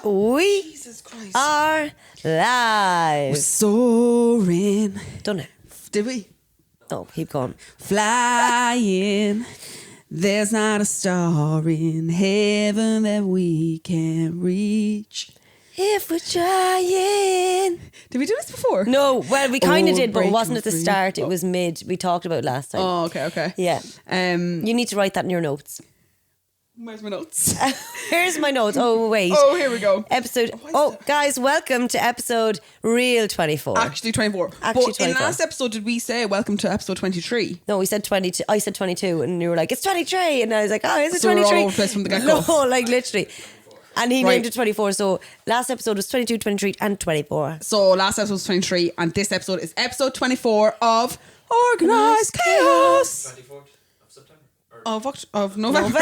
We Jesus Christ. are live. We're soaring. Done it. Did we? Oh, keep going. Flying. There's not a star in heaven that we can't reach. If we're trying. Did we do this before? No, well, we kind of did, but it breaking wasn't at the free. start. It was mid. We talked about it last time. Oh, okay. Yeah. You need to write that in your notes. Where's my notes? Here's my notes. Oh, wait. Oh, here we go. Guys, welcome to episode real 24. Actually 24. Actually but 24. in last episode, did we say welcome to episode 23? No, we said 22. I said 22, and you were like, it's 23. And I was like, oh, is it So 23? we're all over the place from the get-go. No, like literally. And he Right. named it 24. So last episode was 22, 23, and 24. So last episode was 23, and this episode is episode 24 of Organised Chaos. 24th of September. Of November.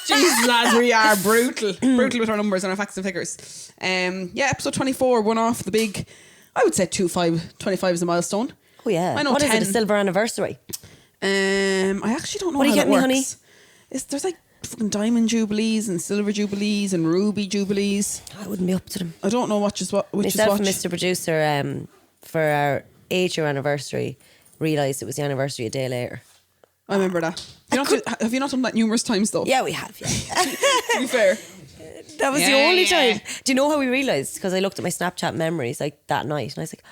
Jesus, lads, we are brutal with our numbers and our facts and figures. Episode 24, one off the big, I would say 25 is a milestone. Oh, yeah. I know What 10. is it, a silver anniversary? I actually don't know What are how you that getting me, works. honey? There's like fucking diamond jubilees and silver jubilees and ruby jubilees. I wouldn't be up to them. I don't know which is what. Myself and Mr. Producer, for our 8-year anniversary, realised it was the anniversary a day later. I remember that. Have you not done that numerous times though? Yeah, we have, yeah. To be fair. That was the Yeah, only yeah. time. Do you know how we realised? Because I looked at my Snapchat memories like that night and I was like,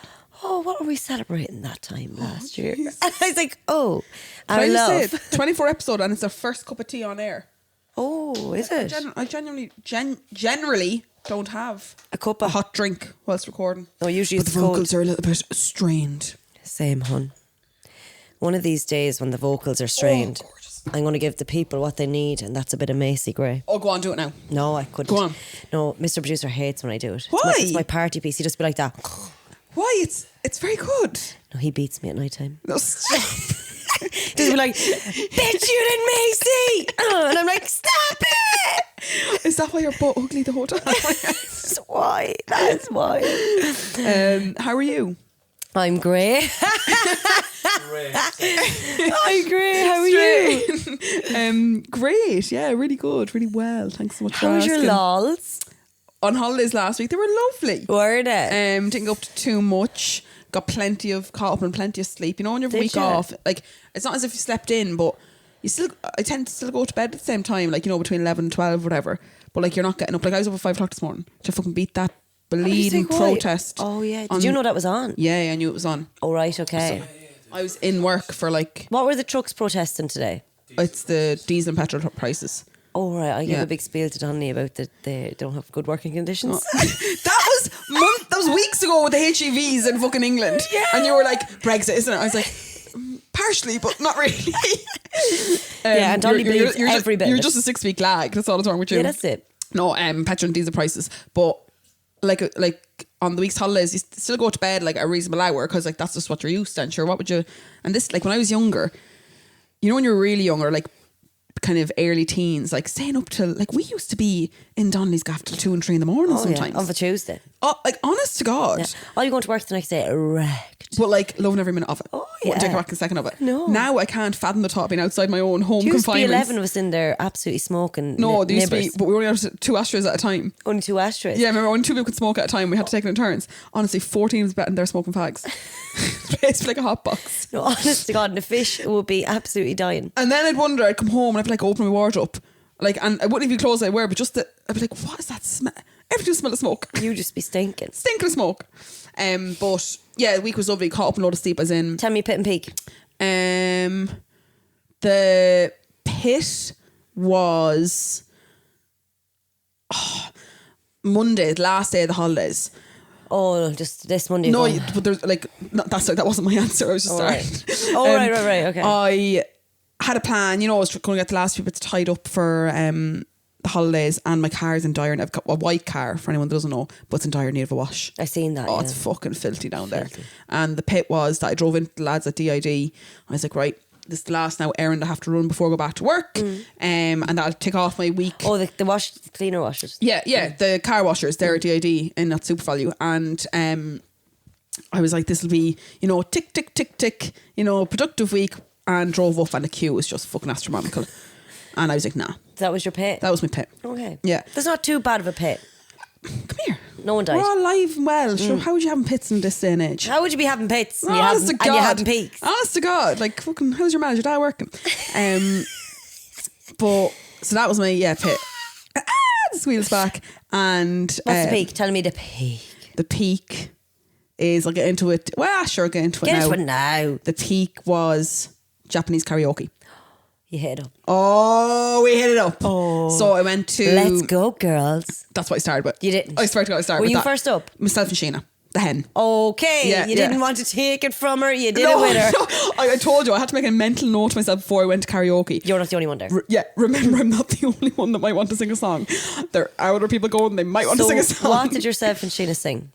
oh, what were we celebrating that time last year? And I was like, oh, Can I our just love. say it? 24 episode and it's our first cup of tea on air. Oh, is it? I generally don't have A cup a of hot drink whilst recording. No, usually But it's the vocals cold. are a little bit strained. Same, hun. One of these days when the vocals are strained, Oh, gorgeous. I'm going to give the people what they need, and that's a bit of Macy Gray. Oh, go on, do it now. No, I couldn't. Go on. No, Mr. Producer hates when I do it. Why? It's my party piece. He just be like that. Why? It's very good. No, he beats me at night time. No, stop. Just be like, bitch, you didn't Macy! And I'm like, stop it! Is that why you're both ugly the whole time? That's why. That's why. How are you? I'm great. Great. I'm great. How are you? Great. Yeah, really good. Really well. Thanks so much How for was asking. your lols? On holidays last week, they were lovely. Were they? Didn't go up to too much. Got caught up in plenty of sleep. You know, when you have a Did week you? off, like it's not as if you slept in, but I tend to still go to bed at the same time, like, you know, between 11 and 12, whatever. But like, you're not getting up. Like, I was up at 5 o'clock this morning to fucking beat that bleeding protest. Oh, yeah. Did you know that was on? Yeah, I knew it was on. Oh, right, okay. I was in work for like, What were the trucks protesting today? it's the diesel and petrol prices. Oh, right. I gave Yeah. a big spiel to Donny about that they don't have good working conditions. that was weeks ago with the HEVs in fucking England. Yeah. And you were like, Brexit, isn't it? I was like, partially, but not really. Yeah, and Dolly believes every bit of You're it. just a 6 week lag. That's all that's wrong with you. Yeah, that's it. No, petrol and diesel prices. But like on the week's holidays, you still go to bed like a reasonable hour because like that's just what you're used to. And sure, what would you? And this, like when I was younger, you know, when you're really younger, like kind of early teens, like staying up till like we used to be in Donnelly's gaff till 2 and 3 in the morning Oh, sometimes. yeah. On the Tuesday. Oh, like honest to God. Yeah. Oh, you going to work the next day wrecked. But like loving every minute of it. Oh, Wouldn't yeah. take back a second of it. No. Now I can't fathom the thought of being outside my own home Used to be confinement. 11 was in there absolutely smoking. No, there used to be, nibbers. but we only had 2 ashtrays at a time. Only 2 ashtrays. Yeah, remember only 2 people could smoke at a time. We had to take it in turns. Honestly, 14 was better than they're smoking fags. It's like a hot box. No, honest to God, and the fish would be absolutely dying. And then I'd wonder, I'd come home and I'd be like, open my wardrobe. Like, and I wouldn't even clothes I'd wear, but just I'd be like, what is that smell? Everything smell of smoke. You just be stinking. Stinking of smoke. But yeah, the week was lovely. Caught up in a load of sleep as in. Tell me pit and peak. The pit was Monday, the last day of the holidays. Oh, just this Monday. No, gone. but there's like that wasn't my answer. I was just Oh, right. starting. Oh, right, okay. I had a plan. You know, I was going to get the last few bits tied up for the holidays, and my car's in dire. And I've got a white car for anyone that doesn't know, but it's in dire need of a wash. I seen that. Oh, yeah. it's fucking filthy down there. And the pit was that I drove into the lads at DID. I was like, right, this is the last now errand I have to run before I go back to work. And that'll tick off my week. Oh, the cleaner washers. Yeah, the car washers, they're at DID in that Super Value. And I was like, this will be, you know, tick, tick, tick, tick, you know, productive week. And drove up and the queue was just fucking astronomical. And I was like, nah. That was your pit? That was my pit. Okay. Yeah. That's not too bad of a pit. Come here. No one died. We're all alive and well. Sure, how would you having pits in this day and age? How would you be having pits and, Honest to and you God. having peaks? Honest to God. Like, fucking, how's your man? Your dad working? But, so that was my, pit. The squeal's back. And What's the peak? Tell me the peak. the peak is, I'll get into it. Well, sure, I'll get into it Get now. into it now. The peak was Japanese karaoke. You hit it up. Oh, we hit it up. Oh. So I went to... Let's go, girls. That's what I started with. You didn't? I swear to God, I started Were with you that. first up? Myself and Sheena, the hen. Okay. Yeah, you yeah. didn't want to take it from her. You did it with her. No, I told you, I had to make a mental note to myself before I went to karaoke. You're not the only one there. Remember, I'm not the only one that might want to sing a song. There are other people going, they might want to sing a song. What did yourself and Sheena sing?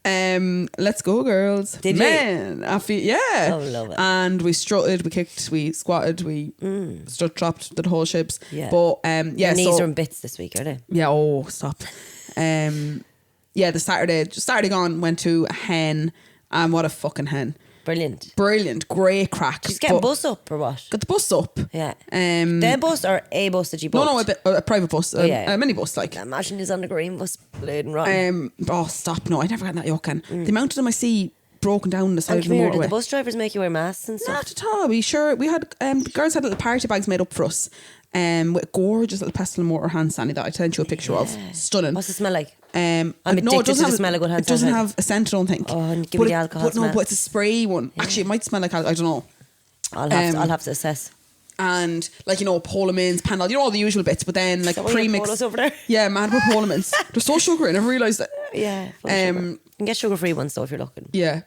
Let's go, girls. Did you? Man, I feel, yeah. Oh, love it. And we strutted, we kicked, we squatted, we strut dropped, did the whole ships. Yeah. But Your knees are in bits this week, are they? yeah, oh, stop. The Saturday gone, went to a hen, and what a fucking hen. Brilliant, great crack. She's getting bus up or what? Got the bus up. Yeah. The bus or a bus that you booked? No, a private bus, a minibus, like. I imagine he's on the green bus, bleeding rotten. Oh, stop, no, I never got that yucking. The amount of them I see broken down the side And of the come here, motorway. did the bus drivers make you wear masks and stuff? Not at all. We had the girls had little party bags made up for us, with gorgeous little pestle and mortar hand sanitizer that I sent you a picture of. Stunning. What's it smell like? I'm addicted to the smell of good hand It doesn't sanitizer. have a scent, I don't think. Oh, and give me the alcohol smell. But it's a spray one. Actually, it might smell like I don't know. I'll have to assess. And Polamins, Panadol, all the usual bits. But then that what premix. your Polos over there? Yeah, mad with Polamins. They're so sugary. I never realised that. Yeah. You can get sugar-free ones though if you're looking. Yeah,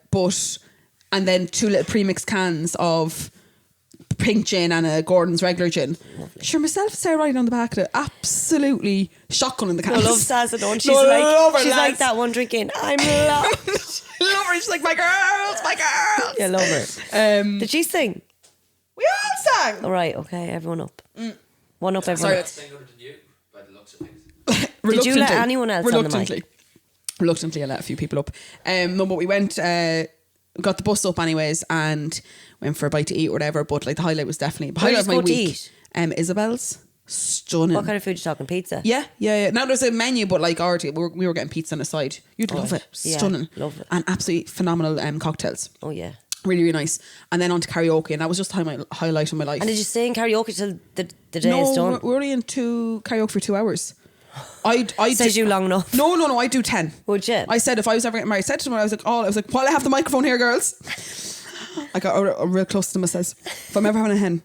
and then 2 little premixed cans of pink gin and a Gordon's regular gin. Lovely. Sure, myself and Sarah riding on the back of it, absolutely shotgun in the I cans. love Sasa, don't she? No, love her, She's like lads. that one drinking. I'm loved. I love her. She's like, my girls. Yeah, love her. Did she sing? We all sang. All right, okay, everyone up. One up, everyone. That's thing other than you, by the looks of things. Did you let anyone else on the mic? Reluctantly, I let a few people up. No, but we went, got the bus up anyways, and went for a bite to eat or whatever. But like the highlight was definitely Where highlight of did my you go to week. Isabel's, stunning. What kind of food you talking? Pizza? Yeah. Now there's a menu, but like already we were getting pizza on the side. You'd love it, yeah, stunning, love it. and absolutely phenomenal cocktails. Oh yeah. Really, really nice. And then on to karaoke, and that was just my highlight of my life. And did you sing karaoke till the day no, is done? we're only into karaoke for 2 hours. Says you long enough. No, I do 10. Would you? I said if I was ever getting married, I said to them, I was like, while I have the microphone here, girls. I got real close to them. I says, if I'm ever having a hen,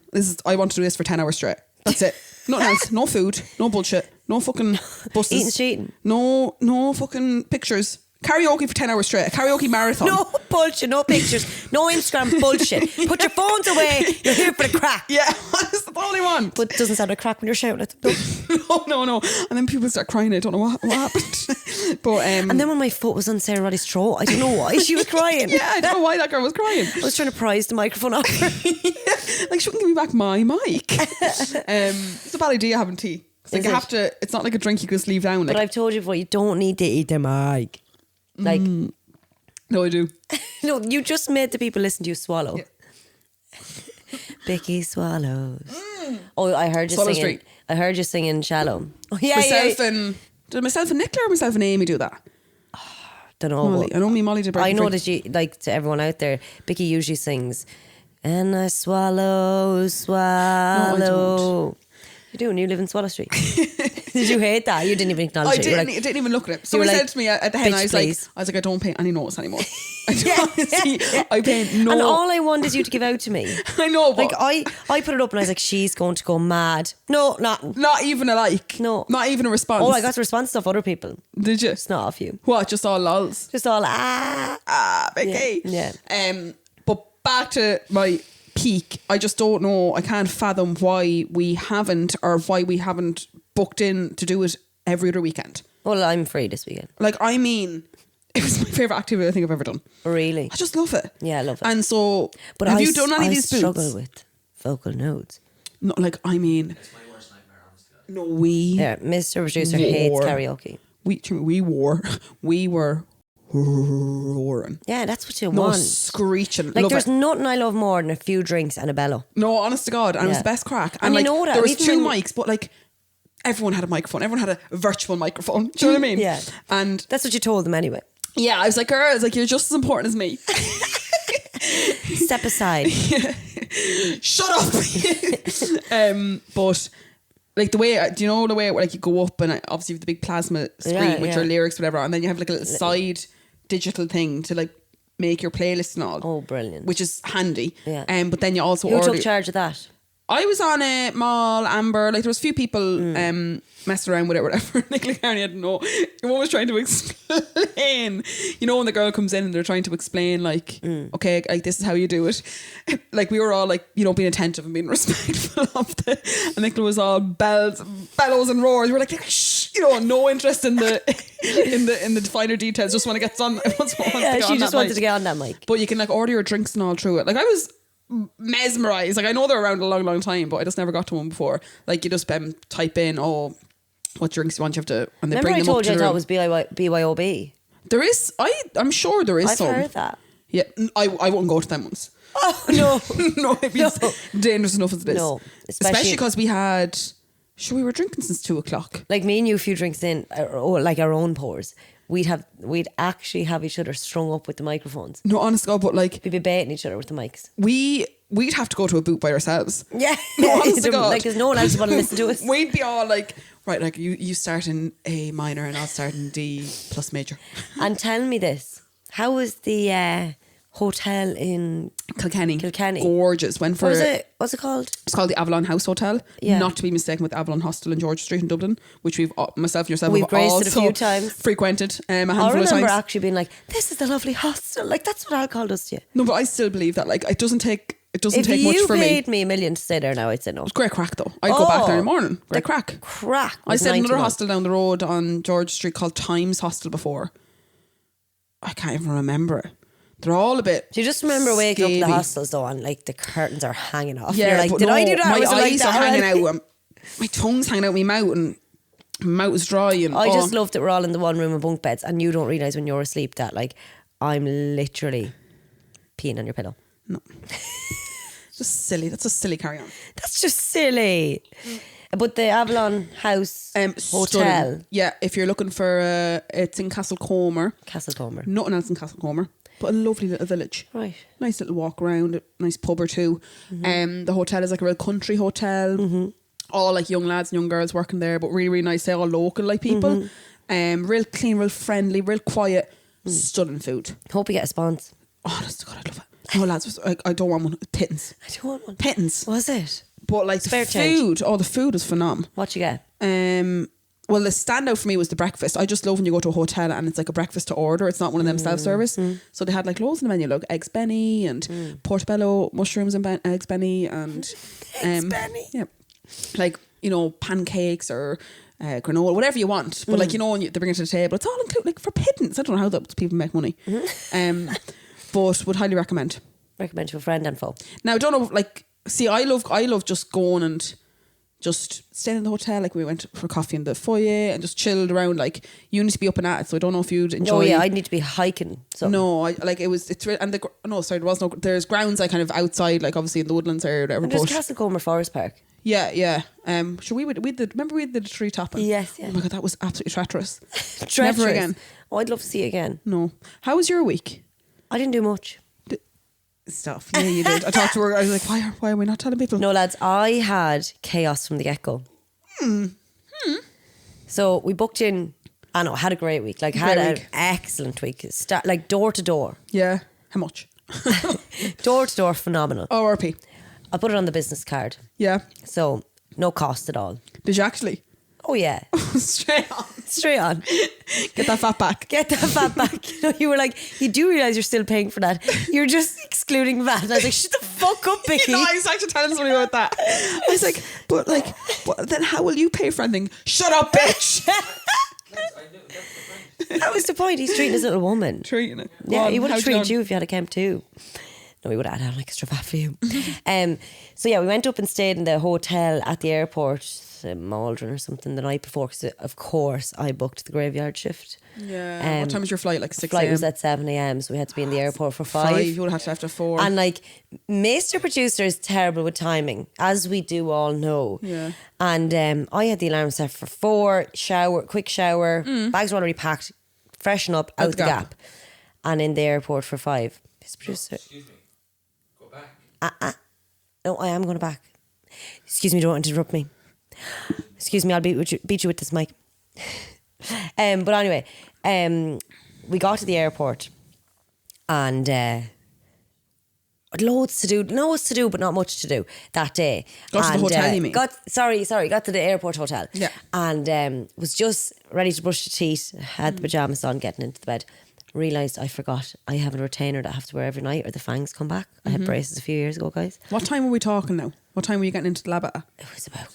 I want to do this for 10 hours straight. That's it. Nothing else. No food. No bullshit. No fucking buses. Eating, cheating. No fucking pictures. Karaoke for 10 hours straight. A karaoke marathon. No bullshit, no pictures, no Instagram bullshit. Put your phones away. You're here for the crack. Yeah, that's the only one. But it doesn't sound like crack when you're shouting at them. No. And then people start crying. I don't know what happened. But and then when my foot was on Sarah Roddy's throat, I don't know why she was crying. Yeah, I don't know why that girl was crying. I was trying to prise the microphone off her. Like, she wouldn't give me back my mic. It's a bad idea having tea. Like, you have to. It's not like a drink you can just leave down. Like, But I've told you before, you don't need to eat the mic. Like, no, I do. no, you just made the people listen to you swallow. Yeah. Bicky swallows. Oh, I heard you Swallow singing. Street. I heard you singing Shallow. Oh, yeah, Did myself and Nicola or myself and Amy do that? Don't know. Molly. I know me, Molly did. I know that you, like, to everyone out there, Bicky usually sings, and I swallow. don't. You do, and you live in Swallow Street. Did you hate that? You didn't even acknowledge it. I didn't even look at it. Somebody said to me at the hen, I was like, I don't pay any notes anymore. I pay no. And all I want is you to give out to me. I know, but like I put it up and I was like, she's going to go mad. No, not even a like. No, not even a response. Oh, I got the response off other people. Did you? It's not off you. What? Just all lols. Just all Bicky. Yeah. But back to my peak. I just don't know. I can't fathom why we haven't booked in to do it every other weekend. Well, I'm free this weekend. Like, I mean, it was my favourite activity I think I've ever done. Really? I just love it. Yeah, I love it. And so, but have you done any of these boots? I struggle with vocal notes. No, like, I mean, It's my worst nightmare, honestly. no, Yeah, Mr. Producer hates karaoke. We were roaring. Yeah, that's what you No, want. screeching. Like, Love there's it. nothing I love more than a few drinks and a bellow. No, honest to God. And it was Yeah. the best crack. And you like, know that, there was even 2 when- mics, but like, everyone had a microphone. Everyone had a virtual microphone. Do you know what I mean? Yeah. And That's what you told them anyway. yeah, I was like, girls, like, you're just as important as me. Step aside. Shut up. But like the way, do you know the way like you go up and obviously you have the big plasma screen with your lyrics, whatever, and then you have like a little side digital thing to like make your playlist and all. Oh, brilliant. Which is handy. Yeah. But then you also Who took charge of that? I was on it, Mall, Amber, like there was a few people messing around with it or whatever. Nicola Carney, I don't know. Your mum was trying to explain. You know when the girl comes in and they're trying to explain like, okay, like this is how you do it. Like we were all like, you know, being attentive and being respectful of the, and Nicola was all bellows and roars. We were like, shh, you know, no interest in the in the finer details. Just want to get on. She just wanted to get on that mic. But you can like order your drinks and all through it. Like I was mesmerized. Like I know they're around a long time, but I just never got to one before. Like you just type in, oh, what drinks you want, you have to, and they Remember bring I them told up you I to thought it was BYOB? there is, I'm sure there is I've some. heard that. Yeah, I wouldn't go to them ones. Oh, no. No, it'd be dangerous enough as it is. No, especially because we were drinking since 2:00. Like me and you, a few drinks in, or like our own pours, we'd actually have each other strung up with the microphones. No, honest God, but like We'd be baiting each other with the mics. we'd have to go to a booth by ourselves. Yeah. No, honest to God. Like there's no one else want to listen to us. We'd be all like, right, like you start in A minor and I'll start in D plus major. And tell me this, how was the hotel in Kilkenny. Gorgeous. Went for what was it? What's it called? It's called the Avalon House Hotel. Yeah. Not to be mistaken with Avalon Hostel in George Street in Dublin, which myself and yourself We've have graced it also a few times. frequented a handful I of remember times. actually being like, this is the lovely hostel. Like that's what alcohol does to you. No, but I still believe that. Like it doesn't take If much for you me. paid me $1 million to stay there now, I'd say no. It's great crack though. I'd go back there in the morning. Great crack. Crack. I stayed in another hostel down the road on George Street called Thames Hostel before. I can't even remember it. They're all a bit. Do you just remember waking up in scaly. the hostels though and like the curtains are hanging off? Yeah, You're like, but did no, I do that? My Was it like eyes that are hanging already? out. My tongue's hanging out my mouth and my mouth is dry. And I just loved that we're all in the one room with bunk beds and you don't realise when you're asleep that like I'm literally peeing on your pillow. No. Just silly. That's a silly carry on. That's just silly. But the Avalon House Hotel. Stunning. Yeah, if you're looking for it's in Castlecomer. Castlecomer. Nothing else in Castlecomer. But a lovely little village. Right. Nice little walk around, a nice pub or two. The hotel is like a real country hotel. All like young lads and young girls working there, but really, really nice. They're all local like people. Real clean, real friendly, real quiet. Stunning food. Hope you get a sponsor. Honest to God, I love it. No lads, I don't want one. Pittance. I don't want one. Pittance. Was it? But like Spare the change. food, the food is phenomenal. What you get? Well, the standout for me was the breakfast. I just love when you go to a hotel and it's like a breakfast to order. It's not one of them self-service. So they had like loads in the menu, like eggs benny and portobello mushrooms and eggs benny and Eggs benny? Yeah, like you know pancakes or granola, whatever you want. But like you know, when they bring it to the table, it's all included like for pittance. I don't know how those people make money, but would highly recommend. Recommend to a friend and foe. Now I don't know, like see, I love just going and just staying in the hotel. Like we went for coffee in the foyer and just chilled around. Like you need to be up and at it, so I don't know if you'd enjoy. Oh yeah, I'd need to be hiking. So No, there's grounds like kind of outside, like obviously in the woodlands area or whatever. and there's But Castlecomer Forest Park. yeah. Sure, remember we did the tree topping? Yes, yeah. Oh my God, that was absolutely treacherous. Treacherous. Never again. Oh, I'd love to see it again. No. How was your week? I didn't do much. Stuff. Yeah, you did. I talked to her. I was like, why are we not telling people? No, lads, I had chaos from the get-go. So we booked in. I know, had a great week. Like, had an excellent week. Like door to door. Yeah. How much? Door to door, phenomenal. ORP. I put it on the business card. Yeah. So no cost at all. Did you actually? Oh yeah. Straight on. Straight on. Get that fat back. Get that VAT back. You know, you were like, you do realise you're still paying for that. You're just excluding VAT. And I was like, shut the fuck up, Bicky. You know, I was actually telling somebody about that. I was like, but then how will you pay for anything? Shut up, bitch. That was the point. He's treating his little woman. Treating it. Yeah, he would have how'd you treated go? you if you had a camp too. No, he would have had an extra VAT for you. So yeah, we went up and stayed in the hotel at the airport Maldron or something the night before because, of course, I booked the graveyard shift. Yeah. What time was your flight? Like 6 Flight a.m.? was at 7 a.m, so we had to be in the airport for 5. You would have to left at 4. And like, Mr. Producer is terrible with timing, as we do all know. Yeah. And I had the alarm set for 4, quick shower, bags were already packed, freshen up, out the gap. And in the airport for 5. Mr. Producer. Excuse me. Go back. No, I am going back. Excuse me, don't interrupt me. Excuse me, I'll beat you with this mic. But anyway, we got to the airport and loads to do, but not much to do that day. Got to the hotel, you mean? Got to the airport hotel. Yeah. And was just ready to brush the teeth, had the pyjamas on, getting into the bed. Realised I forgot I have a retainer that I have to wear every night or the fangs come back. I had braces a few years ago, guys. What time were we talking now? What time were you getting into the lab at? It was about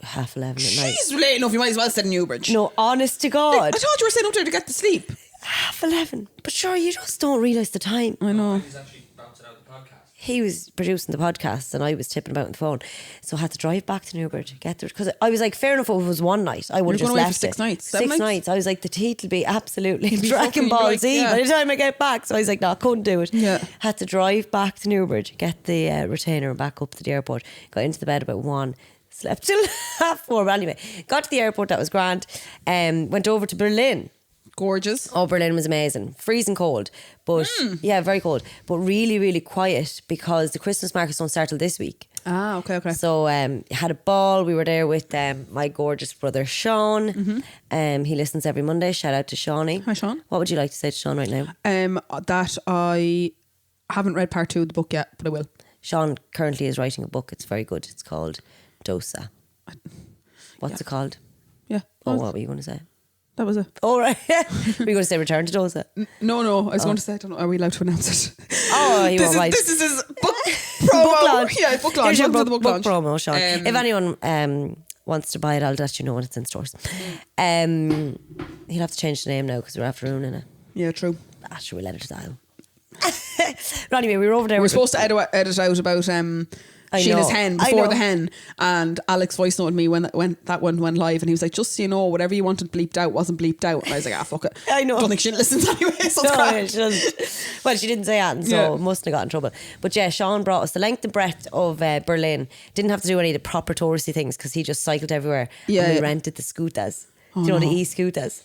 11:30 at night. Jeez, late enough. You might as well sit in Newbridge. No, honest to God. I thought you were sitting up there to get to sleep. 11:30. But sure, you just don't realise the time. I know. He was actually bouncing out the podcast. He was producing the podcast and I was tipping about on the phone. So I had to drive back to Newbridge, get there. Because I was like, fair enough, if it was one night, I would have just going away for left 6 it. nights, 7 6 nights? nights. I was like, the teeth will be absolutely be Dragon fucking Ball like, Z yeah. by the time I get back. So I was like, no, I couldn't do it. Yeah. Had to drive back to Newbridge, get the retainer and back up to the airport. Got into the bed about 1. Slept till 4:30. But anyway, got to the airport, that was grand. Went over to Berlin. Gorgeous. Oh, Berlin was amazing. Freezing cold. But yeah, very cold. But really, really quiet because the Christmas markets don't start till this week. Ah, okay. So had a ball. We were there with my gorgeous brother Sean. He listens every Monday. Shout out to Shawnee. Hi, Sean. What would you like to say to Sean right now? That I haven't read part 2 of the book yet, but I will. Sean currently is writing a book. It's very good. It's called Dosa. What's it called? Yeah. Oh, what were you going to say? That was it. Oh, right. Were you going to say Return to Dosa? No. I was going to say, I don't know, are we allowed to announce it? Oh, you were right. This is his book promo. Book launch. Yeah, book launch. Here's your Welcome to the book launch. promo, Sean. If anyone wants to buy it, I'll let you know when it's in stores. He'll have to change the name now because we're after ruining it. Yeah, true. Should we let it die? But anyway, we were over there. We're supposed to edit out about Sheena's hen before the hen, and Alex voice noted me when that one went live, and he was like, just so you know, whatever you wanted bleeped out wasn't bleeped out. And I was like, fuck it. I know. Don't think she listens anyway, so it's No, grand. she doesn't. Well, she didn't say that, so mustn't have got in trouble. But yeah, Sean brought us the length and breadth of Berlin. Didn't have to do any of the proper touristy things because he just cycled everywhere. Yeah, and we yeah. rented the scooters. Do you know the e-scooters?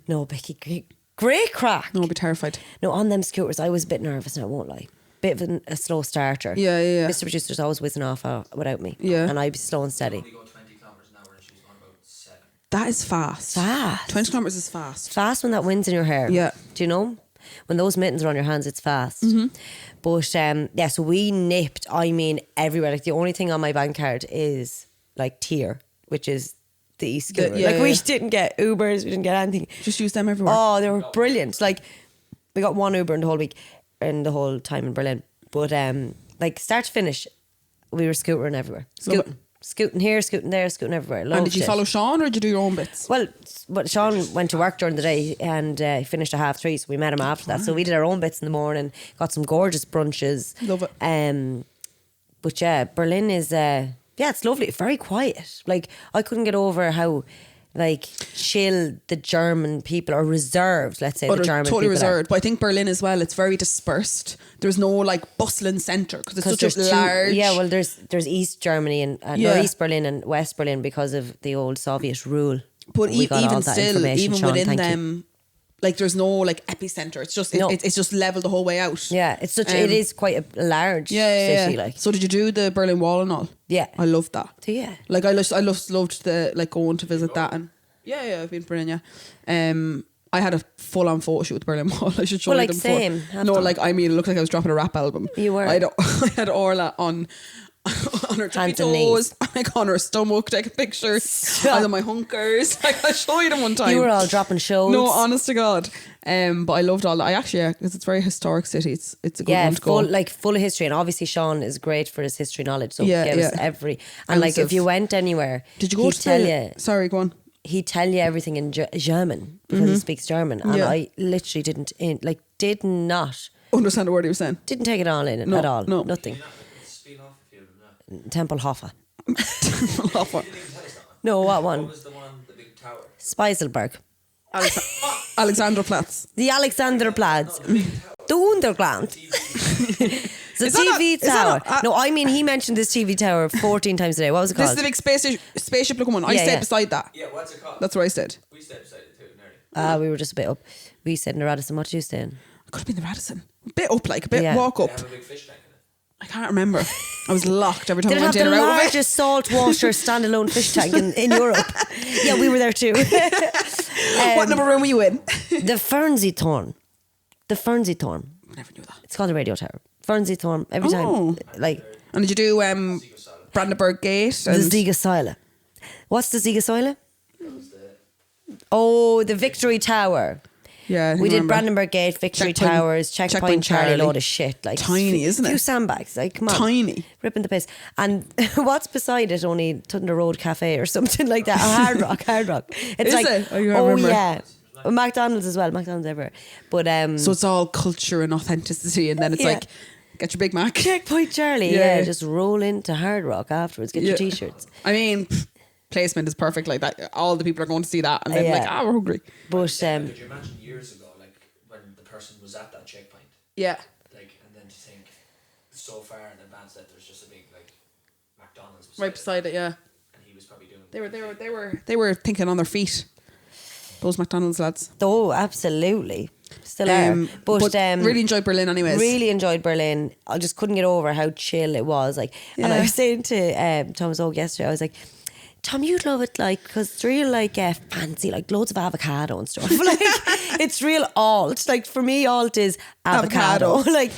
No, Bicky, great crack. No, I'll be terrified. No, on them scooters, I was a bit nervous, and I won't lie. Bit of a slow starter. Yeah. Mr. Producer's always whizzing off without me. Yeah. And I'd be slow and steady. Only go 20 kilometres an hour and she's on about 7. That is fast. Fast. 20 kilometres is fast. Fast when that wind's in your hair. Yeah. Do you know? When those mittens are on your hands, it's fast. But yeah, so we nipped, I mean, everywhere. Like the only thing on my bank card is like tier, which is the e-scooter. We didn't get Ubers, we didn't get anything. Just use them everywhere. Oh, they were brilliant. Like we got one Uber in the whole week, in the whole time in Berlin. But like start to finish, we were scootering everywhere. Scooting here, scooting there, scooting everywhere. Loved And did you it. follow Sean, or did you do your own bits? Well, but Sean went to work during the day and he finished at 3:30, so we met him after that. So we did our own bits in the morning, got some gorgeous brunches. Love it. But yeah, Berlin is it's lovely, very quiet. Like I couldn't get over how like chill the German people are, reserved, let's say. The German totally people reserved. But I think Berlin as well, it's very dispersed. There's no like bustling centre because it's such a large. Yeah, well, there's East Germany and or East Berlin and West Berlin because of the old Soviet rule. But We got all even that still, information, even Sean, within thank you. them, like there's no like epicenter. It's just No. it's just level the whole way out. Yeah, it's such. It is quite a large city. Like, So did you do the Berlin Wall and all? Yeah. I loved that. so yeah. Like I loved the like going to visit that, and I've been to Berlin. Yeah. I had a full on photo shoot with Berlin Wall. I should show Well, you like, them before. same. Have No, them. like I mean, it looked like I was dropping a rap album. You were. I had Orla on her tippy Hands and knees. toes, like on her stomach, taking pictures. I was on my hunkers. Like I'll show you them one time. You were all dropping shows. No, honest to God. But I loved all that. I actually, because it's a very historic city. It's a good one to go. full of history, and obviously Sean is great for his history knowledge. So Yeah, he gave us yeah. every and like if you went anywhere, Did you go he'd to tell the? you Sorry, go on. he'd tell you everything in German because he speaks German, and Yeah. I literally did not Understand the word he was saying. didn't take it all in No, at all. no. Nothing. Spiel off if you don't know. Tempelhofer. Laugh on. You didn't tell us No, what What one? was the one, the big tower? Speiselberg. Alexanderplatz. The Alexanderplatz. The big tower. The Underground. The Is that TV is that tower. a- No, I mean, he mentioned this TV tower 14 times a day. What was it This called? is the big spaceship looking one. I Yeah, stayed yeah. beside that. Yeah, what's it called? That's where I stayed. We stayed beside it too, nearly. We were just a bit up. We stayed in the Radisson. What did you stay in? It could have been the Radisson. A bit up, like a bit Yeah. walk They up. have a big fish tank in it. I can't remember. I was locked every time Did I it have went the in or out of it. largest saltwater standalone fish tank in Europe? Yeah, we were there too. What number room were you in? The Fernsehturm. The Fernsehturm. Never knew that. It's called the radio tower. Fernsehturm. Every Oh. time. Like, And did you do Brandenburg Gate? the And Siegersäule. What's the Siegersäule? That was the Oh, the Victory Tower. yeah, I We did remember. Brandenburg Gate, Victory Checkpoint- Towers, Checkpoint Checkpoint Charlie, Charlie. load of shit. Like Tiny, isn't it? Few sandbags, like come on. Tiny. Ripping the piss. And what's beside it? Only Thunder Road Cafe or something like that. Hard Rock. It's Is like, it? Oh, you remember. yeah. McDonald's as well. McDonald's everywhere. But So it's all culture and authenticity, and then it's Yeah. like, get your Big Mac. Checkpoint Charlie. Yeah. Yeah. Just roll into Hard Rock afterwards. Get your Yeah. t-shirts. I mean, placement is perfect like that. All the people are going to see that, and then Yeah. like, we're hungry. But Could you imagine years ago, like when the person was at that checkpoint, Yeah. like, and then to think so far in advance that there's just a big like McDonald's Right beside it, yeah. and he was probably doing. They were thinking on their feet. Those McDonald's lads. oh, absolutely. Still are. But really enjoyed Berlin, anyways. really enjoyed Berlin. I just couldn't get over how chill it was. Like, and I Yeah. was saying to Thomas Oak yesterday, I was like, Tom, you'd love it, like, because it's real, like, fancy, like, loads of avocado and stuff. Like, it's real alt. Like, for me, alt is avocado. Avocado. like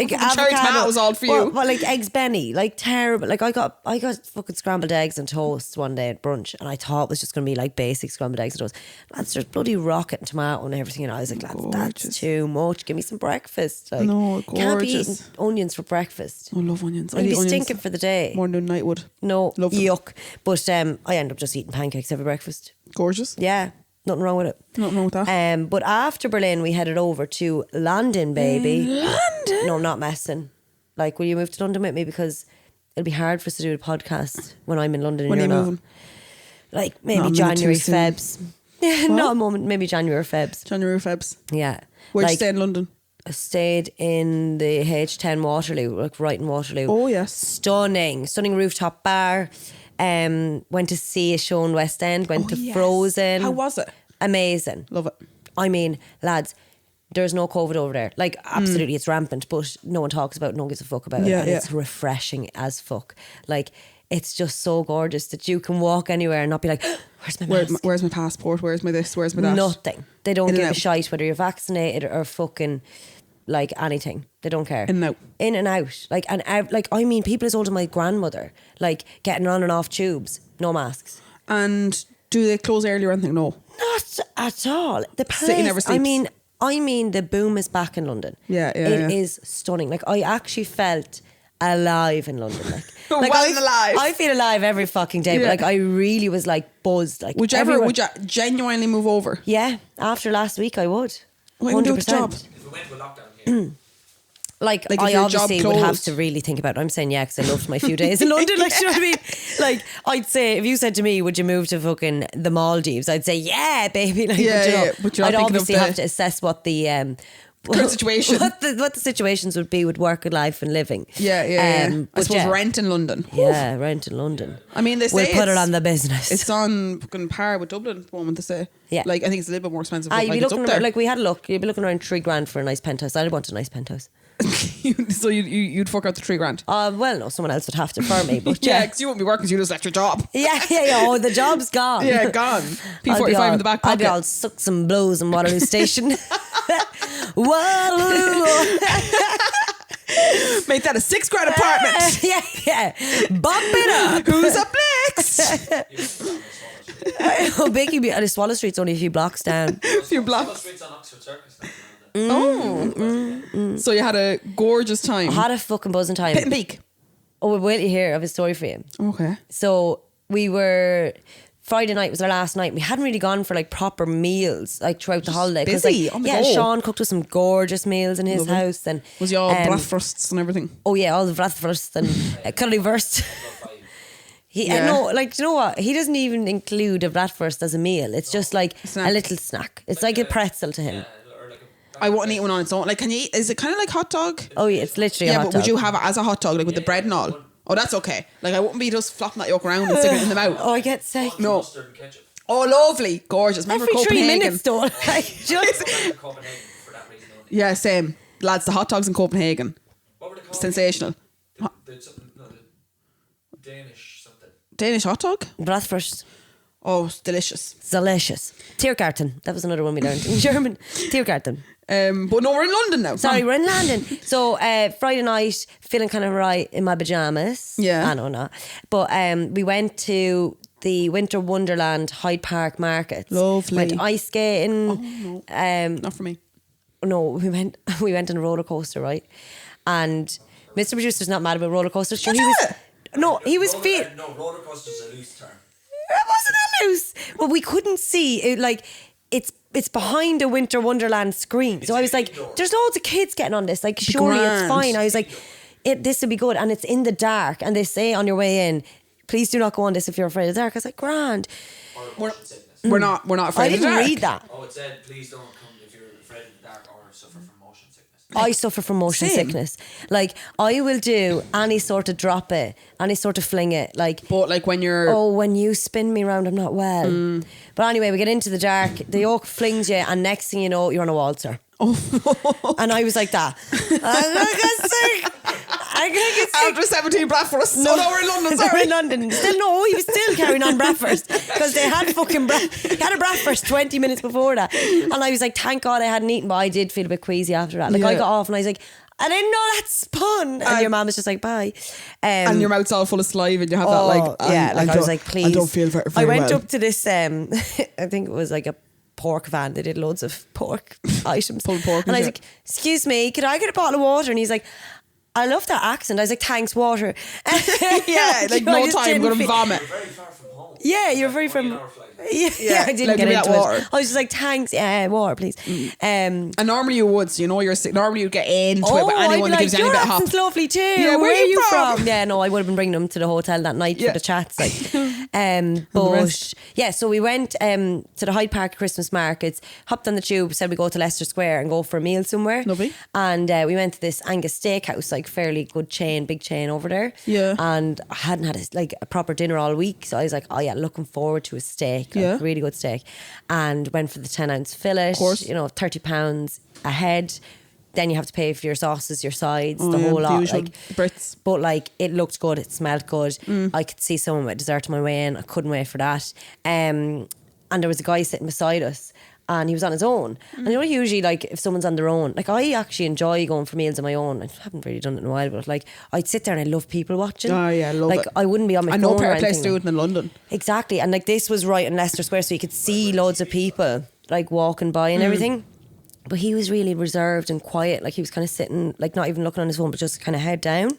cherry tomato was alt for you. Well, like, eggs Benny, like, terrible. Like, I got fucking scrambled eggs and toast one day at brunch, and I thought it was just going to be, like, basic scrambled eggs and toast. Lads, there's bloody rocket and tomato and everything, and I was like, lads, that's Gorgeous. too much. Give me some breakfast. Like, No, can't be gorgeous. eating onions for breakfast. I love onions. I'd eat be onions stinking for the day. more than night would. No, Love them. yuck. But I end up just eating pancakes every breakfast. Gorgeous. Yeah, nothing wrong with it. Nothing wrong with that. But after Berlin, we headed over to London, baby. London? No, I'm not messing. Like, will you move to London with me? Because it'll be hard for us to do a podcast when I'm in London When and are you're you not. moving? Like, Not maybe a minute January, too soon. Febs. Yeah, not a moment. Maybe January, Febs. January, Febs. Yeah. Where'd you Like, stay in London? I stayed in the H10 Waterloo, like right in Waterloo. Oh, yes. Stunning rooftop bar. Went to see a show in West End. Went to yes. Frozen. How was it? Amazing. Love it. I mean, lads, there's no COVID over there. Like, absolutely, it's rampant, but no one talks about it, no one gives a fuck about it. Yeah, And yeah. it's refreshing as fuck. Like, it's just so gorgeous that you can walk anywhere and not be like, where's my mask? Where's my passport? Where's my this? Where's my that? Nothing. They don't In and give a out. shite whether you're vaccinated or fucking like anything. They don't care. In and out. In and out. Like, and like, I mean, people as old as my grandmother, like getting on and off tubes, no masks. And do they close early or anything? No. Not at all. The place. City never sleeps. I mean, the boom is back in London. Yeah, yeah, It yeah. is stunning. Like, I actually felt alive in London. Like, Well I, alive. I feel alive every fucking day. Yeah. But like, I really was like buzzed. Like, Would you everywhere. would you genuinely move over? Yeah, after last week, I would. What you gonna do with the job? If we went to a lockdown here, Like Like, if I your job obviously would have closed. to really think about it. I'm saying yeah, because I loved my few days in London. Like, do you know what I mean? Like, I'd say if you said to me, "Would you move to fucking the Maldives?" I'd say yeah, baby. Like, Yeah, but, you know, yeah, but you're not I'd thinking of obviously the- have to assess what the Current situation. what the situations would be with work and life and living. Yeah. I but suppose yeah. rent in London. Yeah, rent in London. I mean, they say We'll put it it's- on the business. It's on fucking par with Dublin at the moment, they say. Yeah. Like, I think it's a little bit more expensive, Ah, but you'd like, be it's looking up there. like we had a look. You'd be looking around $3,000 for a nice penthouse. I'd want a nice penthouse. So you'd fork out the $3,000. Well, no, someone else would have to for me. But Yeah, yeah, because you won't be working, so you just left your job. yeah. Oh, the job's gone. Yeah, gone. I'll be P45 all- in the back I'll be pocket. all sucks and blows in Waterloo Station. Waterloo. Make that a $6,000 apartment. yeah. Bump it up. Who's up next? Oh, Bicky, the Swallow Street's only a few blocks down. A few blocks. Streets on Oxford Circus now. So you had a gorgeous time. Had a fucking buzzing time. Pit and Peak. Oh, wait till you hear of a story for you. Okay. So we were... Friday night was our last night. We hadn't really gone for like proper meals like throughout the holiday. 'Cause, busy, like, on the yeah, go. Sean cooked us some gorgeous meals in his Lovely. house, and Was you all bratwursts and everything? oh yeah, all the bratwurst and currywurst. No, like, you know what? He doesn't even include a bratwurst as a meal. It's just like Snack. a little snack. It's like a pretzel to him. Yeah, or like I wouldn't eat one on its own. Like, can you eat? Is it kind of like hot dog? Oh yeah, it's literally a Yeah, hot but dog. would you have it as a hot dog, like with the bread and all? Oh, that's okay. Like, I wouldn't be just flopping that yolk around and sticking it in the mouth. Oh, I get sick. No. mustard and ketchup. Oh, lovely, gorgeous. Remember Every 3 Copenhagen? minutes, though. Like, just Copenhagen for that reason only. Yeah, same. Lads, the hot dogs in Copenhagen, What were they called? sensational. The Danish something. Danish hot dog? bratwurst. Oh, it's delicious. Delicious. Tiergarten. That was another one we learned in German. Tiergarten. But no, we're in London now. Sorry, we're in London. So Friday night, feeling kind of right in my pajamas. Yeah. I know not. But we went to the Winter Wonderland Hyde Park Markets. Lovely. Went ice skating. Oh, no. Not for me. No, we went on a roller coaster, right? And Mr. Producer's not mad about roller coasters. So he was feeling. No, roller coaster's a loose term. It wasn't that loose. Well, we couldn't see it. Like it's behind a Winter Wonderland screen. So I was like, there's loads of kids getting on this. Like, surely it's grand. fine. I was like, this would be good. And it's in the dark. And they say on your way in, please do not go on this if you're afraid of the dark. I was like, grand. Or motion sickness. We're not afraid I of the didn't dark. read that. Oh, it said please don't come if you're afraid of the dark or suffer from motion sickness. I suffer from motion Same. sickness. Like, I will do any sort of drop it, any sort of fling it. Like, But like when you're... oh, when you spin me around, I'm not well. But anyway, we get into the dark, the yoke flings you, and next thing you know, you're on a waltzer. Oh. And I was like that. I'm gonna get sick. I'm gonna get sick. After 17 bratwursts. No, we're in London, We're sorry. in London. Still, no, he was still carrying on bratwurst because they had fucking he had a bratwurst 20 minutes before that. And I was like, thank God I hadn't eaten, but I did feel a bit queasy after that. Like, I Yeah. got off and I was like, I didn't know that spun. And your mum was just like, bye. And your mouth's all full of saliva and you have that like... yeah, like I was like, please. I don't feel very, very I went well. up to this, I think it was like a pork van. They did loads of pork items. Pulled pork, and I was yeah. like, excuse me, could I get a bottle of water? And he's like, I love that accent. I was like, thanks, water. Yeah, like I no just time, I'm didn't going to feel- vomit. You're very far from home. Yeah, you're very Only an from... hour flight. Yeah, I didn't like, get give me into that it. water. I was just like, thanks, water, please. And normally you would, so you know you're sick. Normally you'd get into it, but I'd anyone be that gives you any your bit of hop. accent's lovely too. Yeah, where are you from? Yeah, no, I would have been bringing them to the hotel that night Yeah. for the chats. Like, the but rest. yeah, so we went to the Hyde Park Christmas markets, hopped on the tube, said we go to Leicester Square and go for a meal somewhere. Lovely. And we went to this Angus Steakhouse, like fairly good chain, big chain over there. Yeah. And I hadn't had a proper dinner all week, so I was like, oh yeah, looking forward to a steak, like, Yeah. really good steak. And went for the 10-ounce fillet, course. you know, £30 a head. Then you have to pay for your sauces, your sides, the yeah, whole the lot. usual Like, Brits. but like, it looked good, it smelled good. I could see someone with dessert on my way in. I couldn't wait for that. And there was a guy sitting beside us, and he was on his own. And you know, usually, like, if someone's on their own, like, I actually enjoy going for meals on my own. I haven't really done it in a while, but like, I'd sit there and I love people watching. Oh yeah, I love like, it. I wouldn't be on my I phone know a or better place anything. to do it than London. Exactly. And like, this was right in Leicester Square, so you could see loads of people like walking by and everything. But he was really reserved and quiet. Like, he was kind of sitting, like, not even looking on his phone, but just kind of head down.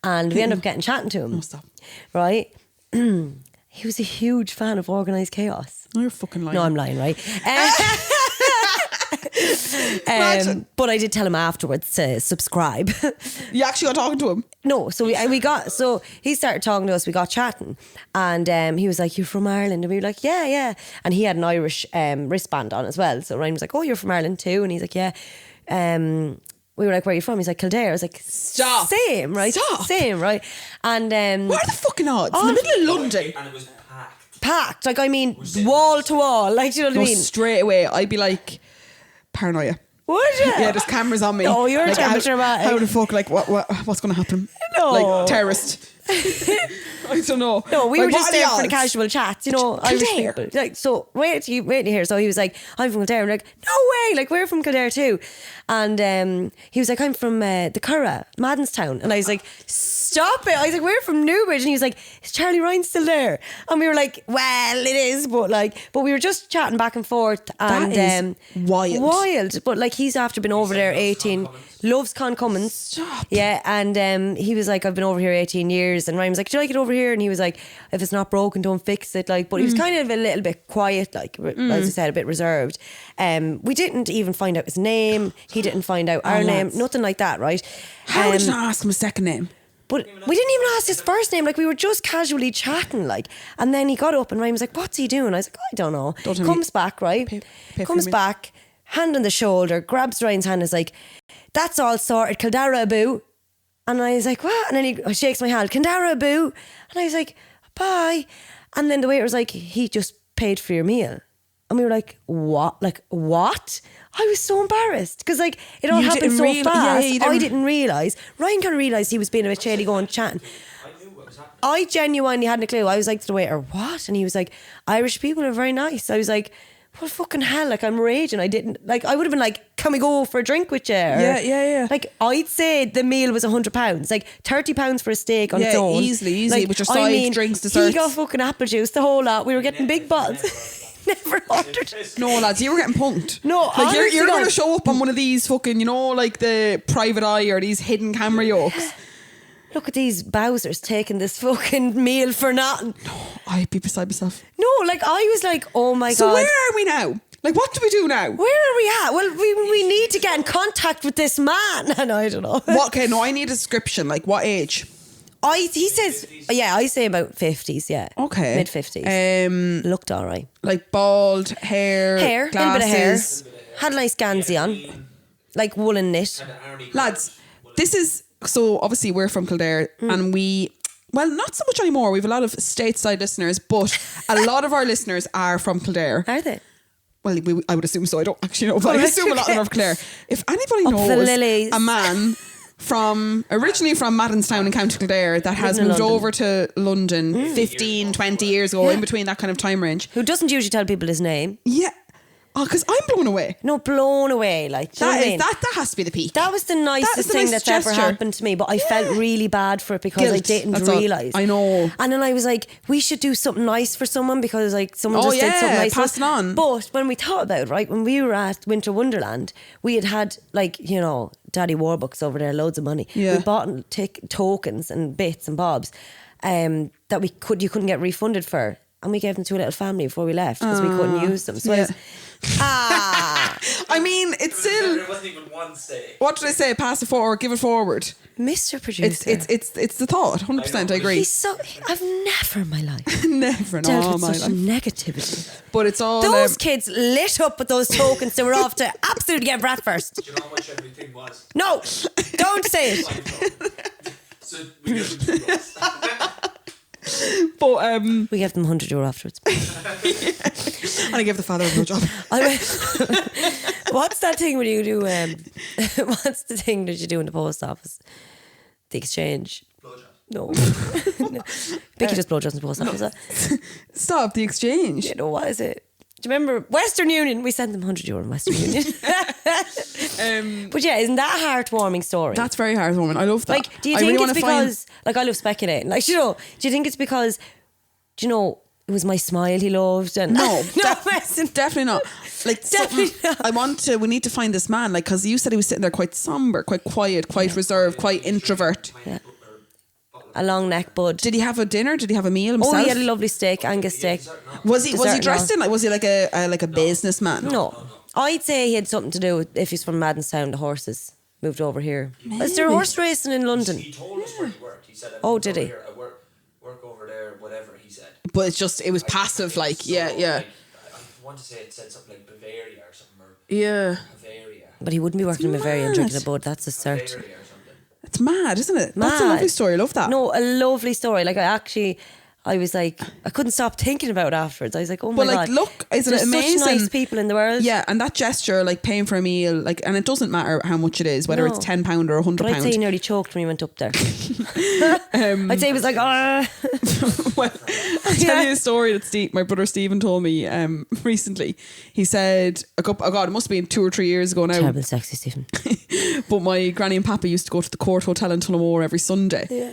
And we ended up getting chatting to him. Oh, stop. Right? He was a huge fan of organised chaos. No, you're fucking lying. No, I'm lying, right? But I did tell him afterwards to subscribe. You actually got talking to him? No, so so he started talking to us, we got chatting, and he was like, you're from Ireland? And we were like, yeah. And he had an Irish wristband on as well, so Ryan was like, oh, you're from Ireland too? And he's like, yeah. We were like, where are you from? He's like, Kildare. I was like, Stop. Same, right? Stop. Same, right? And What are the fucking odds? In the middle of London. And it was packed. packed, like, I mean, wall to wall, like, do you know what I No, mean? straight away, I'd be like, paranoia. Would you? Yeah, there's cameras on me. Oh, you're a like, temperature man. How the fuck, like, what's going to happen? No. Like, terrorist. I don't know. No, we Like, were what just are the there for the odds? casual chats, you know. Irish Kildare. people. Like, so wait to hear. So he was like, I'm from Kildare. I'm like, no way, like, we're from Kildare too. And he was like, I'm from the Curragh, Maddenstown. And I was like, stop it. I was like, we're from Newbridge. And he was like, is Charlie Ryan still there? And we were like, well, it is, but we were just chatting back and forth. And That is wild. Wild. But like, he's after been over there 18, loves Con Cummins. Stop. Yeah, and he was like, I've been over here 18 years. And Ryan was like, do you like it over here? And he was like, if it's not broken, don't fix it. Like, but he was kind of a little bit quiet, like, as I said, a bit reserved. We didn't even find out his name. He didn't find out our name. lads. Nothing like that, right? How did you not ask him a second name? But we didn't even ask his first name. Like, we were just casually chatting, like. And then he got up and Ryan was like, what's he doing? I was like, I don't know. Comes back, right? Comes back, hand on the shoulder, grabs Ryan's hand and is like, that's all sorted, Kildare boo. And I was like, what? And then he shakes my hand, Kildare boo. And I was like, bye. And then the waiter was like, he just paid for your meal. And we were like, what? Like, what? I was so embarrassed because, like, it all happened so fast. I didn't realise. Ryan kind of realised he was being a bit shady going chatting. I knew what was happening. I genuinely hadn't a clue. I was like to the waiter, what? And he was like, Irish people are very nice. I was like, what fucking hell? Like, I'm raging. I didn't, like, I would have been like, can we go for a drink with you? Or, Yeah. Like, I'd say the meal was £100. Like, £30 for a steak on its own. Easily. Like, with your sides, drinks, desserts. He got fucking apple juice, the whole lot. We were getting big bottles. Never ordered. No, lads, you were getting punked. No, like you're honestly, going to show up on one of these fucking, you know, like the private eye or these hidden camera yokes. Look at these Bowsers taking this fucking meal for nothing. No, I'd be beside myself. No, like, I was like, oh my God. So where are we now? Like, what do we do now? Where are we at? Well, we need to get in contact with this man. And I don't know. What? Okay, no, I need a description. Like, what age? He says, yeah, I say about 50s, yeah. Okay. Mid 50s. Looked all right. Like bald, hair, Little bit of hair. glasses. Had a nice gansy on. Like woolen knit. Lads, this is, so obviously we're from Kildare and we, well, not so much anymore. We have a lot of stateside listeners, but a lot of our listeners are from Kildare. Are they? Well, I would assume so. I don't actually know, but I assume a lot of them are from Kildare. If anybody Up the knows lilies. a man originally from Maddenstown in County Kildare that has moved over to London 15, 20 years ago, in between that kind of time range. Who doesn't usually tell people his name. Yeah. Oh, because I'm blown away. No, blown away. Like, do you know what I mean? That has to be the peak. That was the nicest thing that's ever happened to me, but I felt really bad for it because I didn't realise. I know. And then I was like, we should do something nice for someone because, like, someone just did something nice. Pass it on. But when we thought about it, right, when we were at Winter Wonderland, we had like, you know, Daddy Warbucks over there, loads of money. Yeah. We bought tokens and bits and bobs that you couldn't get refunded for. And we gave them to a little family before we left because we couldn't use them. So I mean, it's still. There wasn't even one stay. What did I say? Pass it forward, give it forward. Mr. Producer. It's the thought. 100%. I agree. I've never in my life Never in dealt all with my such life. negativity. But it's all Those kids lit up with those tokens. They were off to absolutely get Bratwurst. Do you know how much everything was? No, don't say it. So we give them €2. But We gave them €100 afterwards. and I gave the father a blowjob. What's that thing when you do? What's the thing that you do in the post office? The exchange. Blowjob. No. No. Bicky does blowjobs in the post office. Stop the exchange. You know, what is it? Do you remember Western Union? We sent them €100 in Western Union. But yeah, isn't that a heartwarming story? That's very heartwarming. I love that. Like, do you think it's because, like, I love speculating. Like, you know, do you think it's because, do you know, it was my smile he loved? And No, listen. definitely not. Like, Definitely not. we need to find this man. Like, because you said he was sitting there quite somber, quite quiet, quite reserved, quite introvert. Yeah. A long neck bud. Did he have a dinner? Did he have a meal himself? Oh, he had a lovely steak, Angus steak. Was he Dessert dressed in like? Was he like a businessman? No. I'd say he had something to do with if he's from Maddenstown, the horses moved over here. Is there horse racing in London? He told us where he worked. He said, Oh, did he? I work over there, whatever he said. But it was passive. Like, yeah. Like, I want to say it said something like Bavaria or something. Or Yeah. Bavaria. But he wouldn't be working in Bavaria and drinking a bud. That's a cert. Bavaria or something. It's mad, isn't it? Mad. That's a lovely story. I love that. No, a lovely story. Like, I was like, I couldn't stop thinking about it afterwards. I was like, oh my But like, God. look, isn't it There's amazing? such nice people in the world. Yeah, and that gesture, like paying for a meal, like, and it doesn't matter how much it is, whether No. it's £10 or £100. But I'd say he nearly choked when he went up there. I'd say he was like, Well, I'll tell you a story that my brother Stephen told me recently. He said, oh God, it must have been 2 or 3 years ago now. Terrible sexy Stephen. But my granny and papa used to go to the Court Hotel in Tullamore every Sunday. Yeah.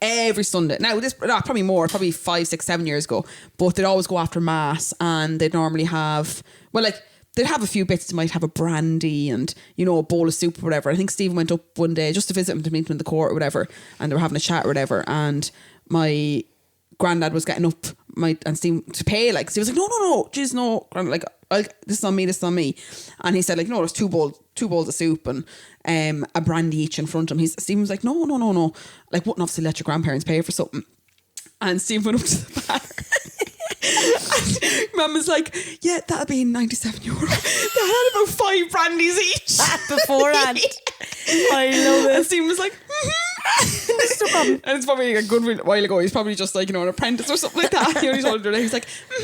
Every Sunday. Now, probably more, probably 5, 6, 7 years ago. But they'd always go after Mass and they'd normally have, they'd have a few bits. They might have a brandy and, you know, a bowl of soup or whatever. I think Stephen went up one day just to visit him, to meet him in the court or whatever. And they were having a chat or whatever. And my granddad was getting up and Stephen to pay, like, so he was like, no, jeez, no. Like, this is on me. And he said, like, no, there's two bowls of soup and a brandy each in front of him. Stephen was like, no. Like, wouldn't obviously let your grandparents pay for something. And Stephen went up to the bar. And Mum was like, yeah, that'll be €97. They had about 5 brandies each. Beforehand. I love it. And Stephen was like, That's no problem. and it's probably a good while ago. He's probably just like, an apprentice or something like that. He's older. He's like, there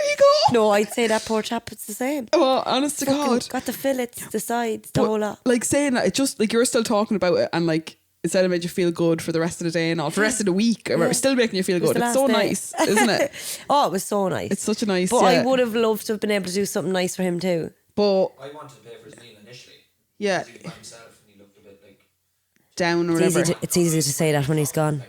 you go. No, I'd say that poor chap, it's the same. Oh, honest to Fucking God. got the fillets, the sides, the But, whole lot. like, saying that, it just, like, you're still talking about it and, like, it said it made you feel good for the rest of the day and all, for the rest of the week. Or it's still making you feel It was good. the It's so last day. nice, isn't it? Oh, it was so nice. It's such a nice, But yeah. I would have loved to have been able to do something nice for him too. But, I wanted to pay for his meal initially. yeah, He was by himself and he looked a bit like down or whatever. It's easy to say that when he's gone.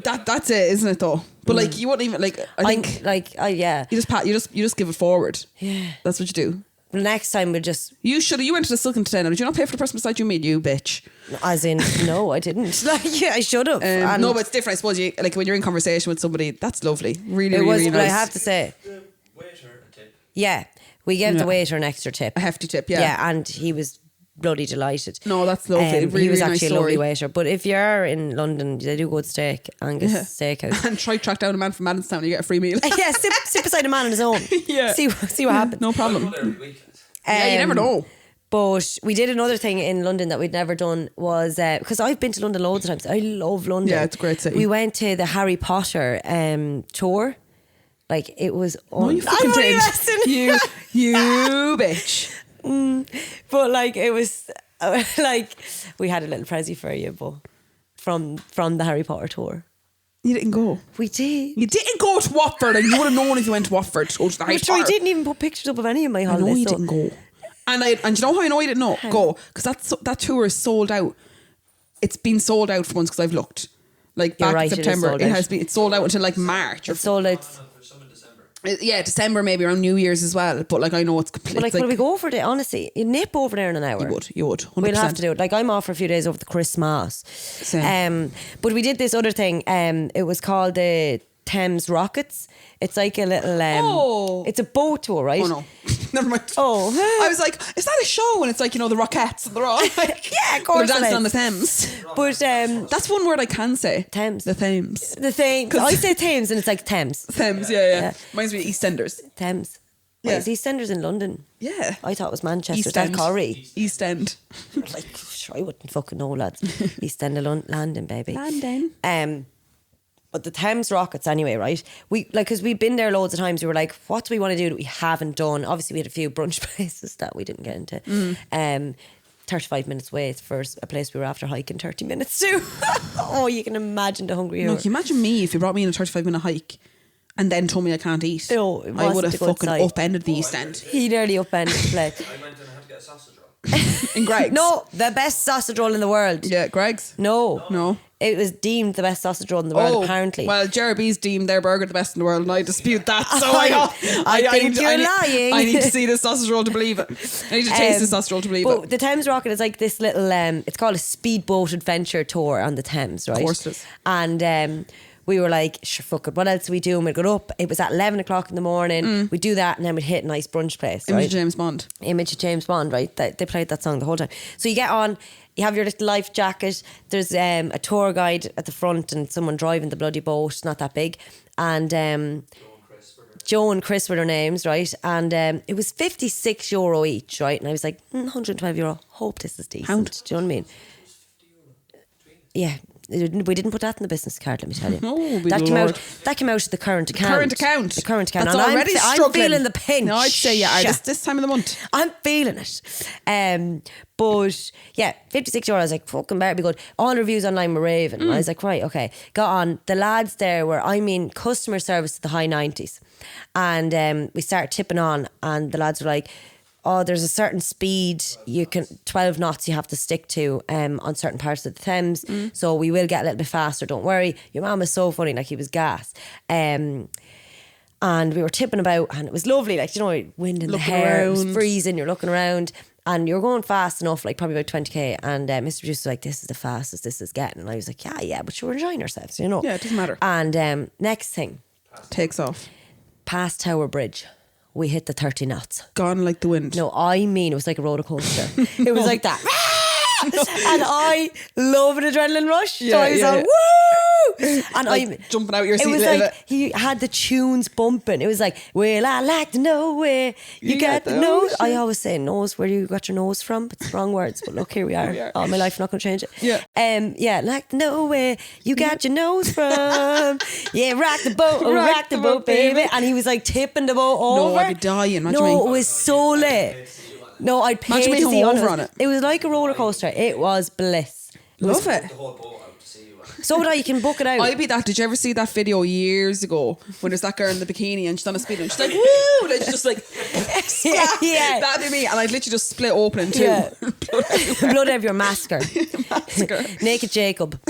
That's it, isn't it, though? But, like, you wouldn't even, like, I think Yeah. you just give it forward. Yeah. That's what you do. Well, next time we'll just, You went to the Silk and Ten. Did you not pay for the person beside you made you bitch? as in, no, I didn't. Like, yeah, I should have. And No, but it's different. I suppose you, like, when you're in conversation with somebody, that's lovely. Really, it really, was, really but nice. I have to say, the waiter a tip. yeah, we gave Yeah. the waiter an extra tip. A hefty tip, yeah. Yeah, and he was bloody delighted. No, that's lovely. Really, he was really actually nice a lovely story. waiter. But if you're in London, they do good steak, Angus Steakhouse. And try track down a man from Manston, you get a free meal. Yeah, sit beside a man on his own. Yeah. See what happens. No I problem. go there every week. Yeah, you never know. But we did another thing in London that we'd never done was because I've been to London loads of times. I love London. Yeah, it's a great city. We went to the Harry Potter tour. Like, it was No, you fucking I'm only did. messing. You bitch. But like, it was like, we had a little prezi for you, but from the Harry Potter tour. You didn't go. We did. You didn't go to Watford, and you would have known if you went to Watford to go to the Harry Which we Potter. didn't even put pictures up of any of my I holidays. know you so- didn't go. And you know how I know you didn't know? Go. Because that tour is sold out. It's been sold out for months because I've looked. Like, You're back right, in it is September. sold It out. has been. It's sold out until like March. Or It's sold out. For some in December. yeah, December, maybe around New Year's as well. But like, I know it's complete. But like, will we go for it? Honestly, you nip over there in an hour. You would. 100%. We'll have to do it. Like, I'm off for a few days over the Christmas. Same. But we did this other thing. It was called the Thames Rockets. It's like a little. It's a boat tour, right? Oh no, never mind. Oh. I was like, is that a show? And it's like, the Rockettes, and they're all like, Yeah, of course they're it dancing is. on the Thames. But That's one word I can say. Thames. The Thames. The thing, I say Thames and it's like Thames. Thames, yeah. Reminds me of EastEnders. Thames. Yeah. Yeah. Is EastEnders in London? Yeah. I thought it was Manchester. East That End. Corrie. East End. Like, sure, I wouldn't fucking know, lads. East End of London, baby. London. But the Thames Rockets, anyway, right? We like, because we've been there loads of times. We were like, what do we want to do that we haven't done? Obviously, we had a few brunch places that we didn't get into. 35 minutes wait for a place we were after hiking 30 minutes to. Oh, you can imagine the hungry No, hour. can you imagine me if you brought me in a 35-minute hike and then told me I can't eat? No, it I would wasn't have a good fucking sight. upended the East End. He nearly upended the place. I went and I had to get a sausage roll. In Greg's. No, the best sausage roll in the world. Yeah, Greg's. No. It was deemed the best sausage roll in the world, apparently. Well, Jeremy's deemed their burger the best in the world, and I dispute that. So I think you're lying. I need to see the sausage roll to believe it. I need to taste the sausage roll to believe but it. the Thames Rocket is like this little, it's called a speedboat adventure tour on the Thames, right? Of course it is. And we were like, sure, fuck it, what else do we do? And we'd go up, it was at 11 o'clock in the morning, we'd do that, and then we'd hit a nice brunch place, right? Image of James Bond. Image of James Bond, right? They played that song the whole time. So you get on, you have your little life jacket, there's a tour guide at the front and someone driving the bloody boat, it's not that big. And Joe and Chris were their names, right? And it was €56 each, right? And I was like, €112. Hope this is decent. Pound. Do you know what I mean? Yeah. We didn't put that in the business card, let me tell you. Oh, be that the came Lord. out. That came out of the current account. Current account. The current account. That's And already I'm struggling. feeling the pinch. No, I'd say this time of the month. I'm feeling it. But yeah, €56. I was like, fucking better be good. All the reviews online were raving. I was like, right, okay. Got on. The lads there were, customer service to the high 90s. And we started tipping on, and the lads were like, oh, there's a certain speed 12 knots you have to stick to on certain parts of the Thames. So we will get a little bit faster, don't worry. Your mum is so funny, like he was gas. And we were tipping about, and it was lovely, like, wind in the hair, it was freezing, you're looking around, and you're going fast enough, like probably about 20k. And Mr. Producer was like, this is the fastest this is getting. And I was like, yeah, but we're enjoying ourselves, Yeah, it doesn't matter. And next thing, Takes off. past Tower Bridge. we hit the 30 knots. Gone like the wind. No, I mean, it was like a roller coaster. It was like that. And I love an adrenaline rush. So I was like, woo! And like jumping out your seat. It was a little like, bit. he had the tunes bumping. It was like, well, I like to know where you got the nose. I always say nose, where you got your nose from. It's the wrong words, but look, here we are. All my life, I'm not going to change it. Yeah. Like to know where you got your nose from. Yeah, rock the boat, rock the boat, baby. And he was like tipping the boat over. No, I'd be dying. No, it was so lit. No, I'd pay Imagine to me see hungover on it. It was like a roller coaster. It was bliss. Love it. The whole boat out to see you. So would I. You can book it out. I'd be that. Did you ever see that video years ago when there's that girl in the bikini and she's on a speed and she's like, woo! And it's just like, yeah. that'd be me. And I'd literally just split open in two. Yeah. Blood out of your masker. Naked Jacob.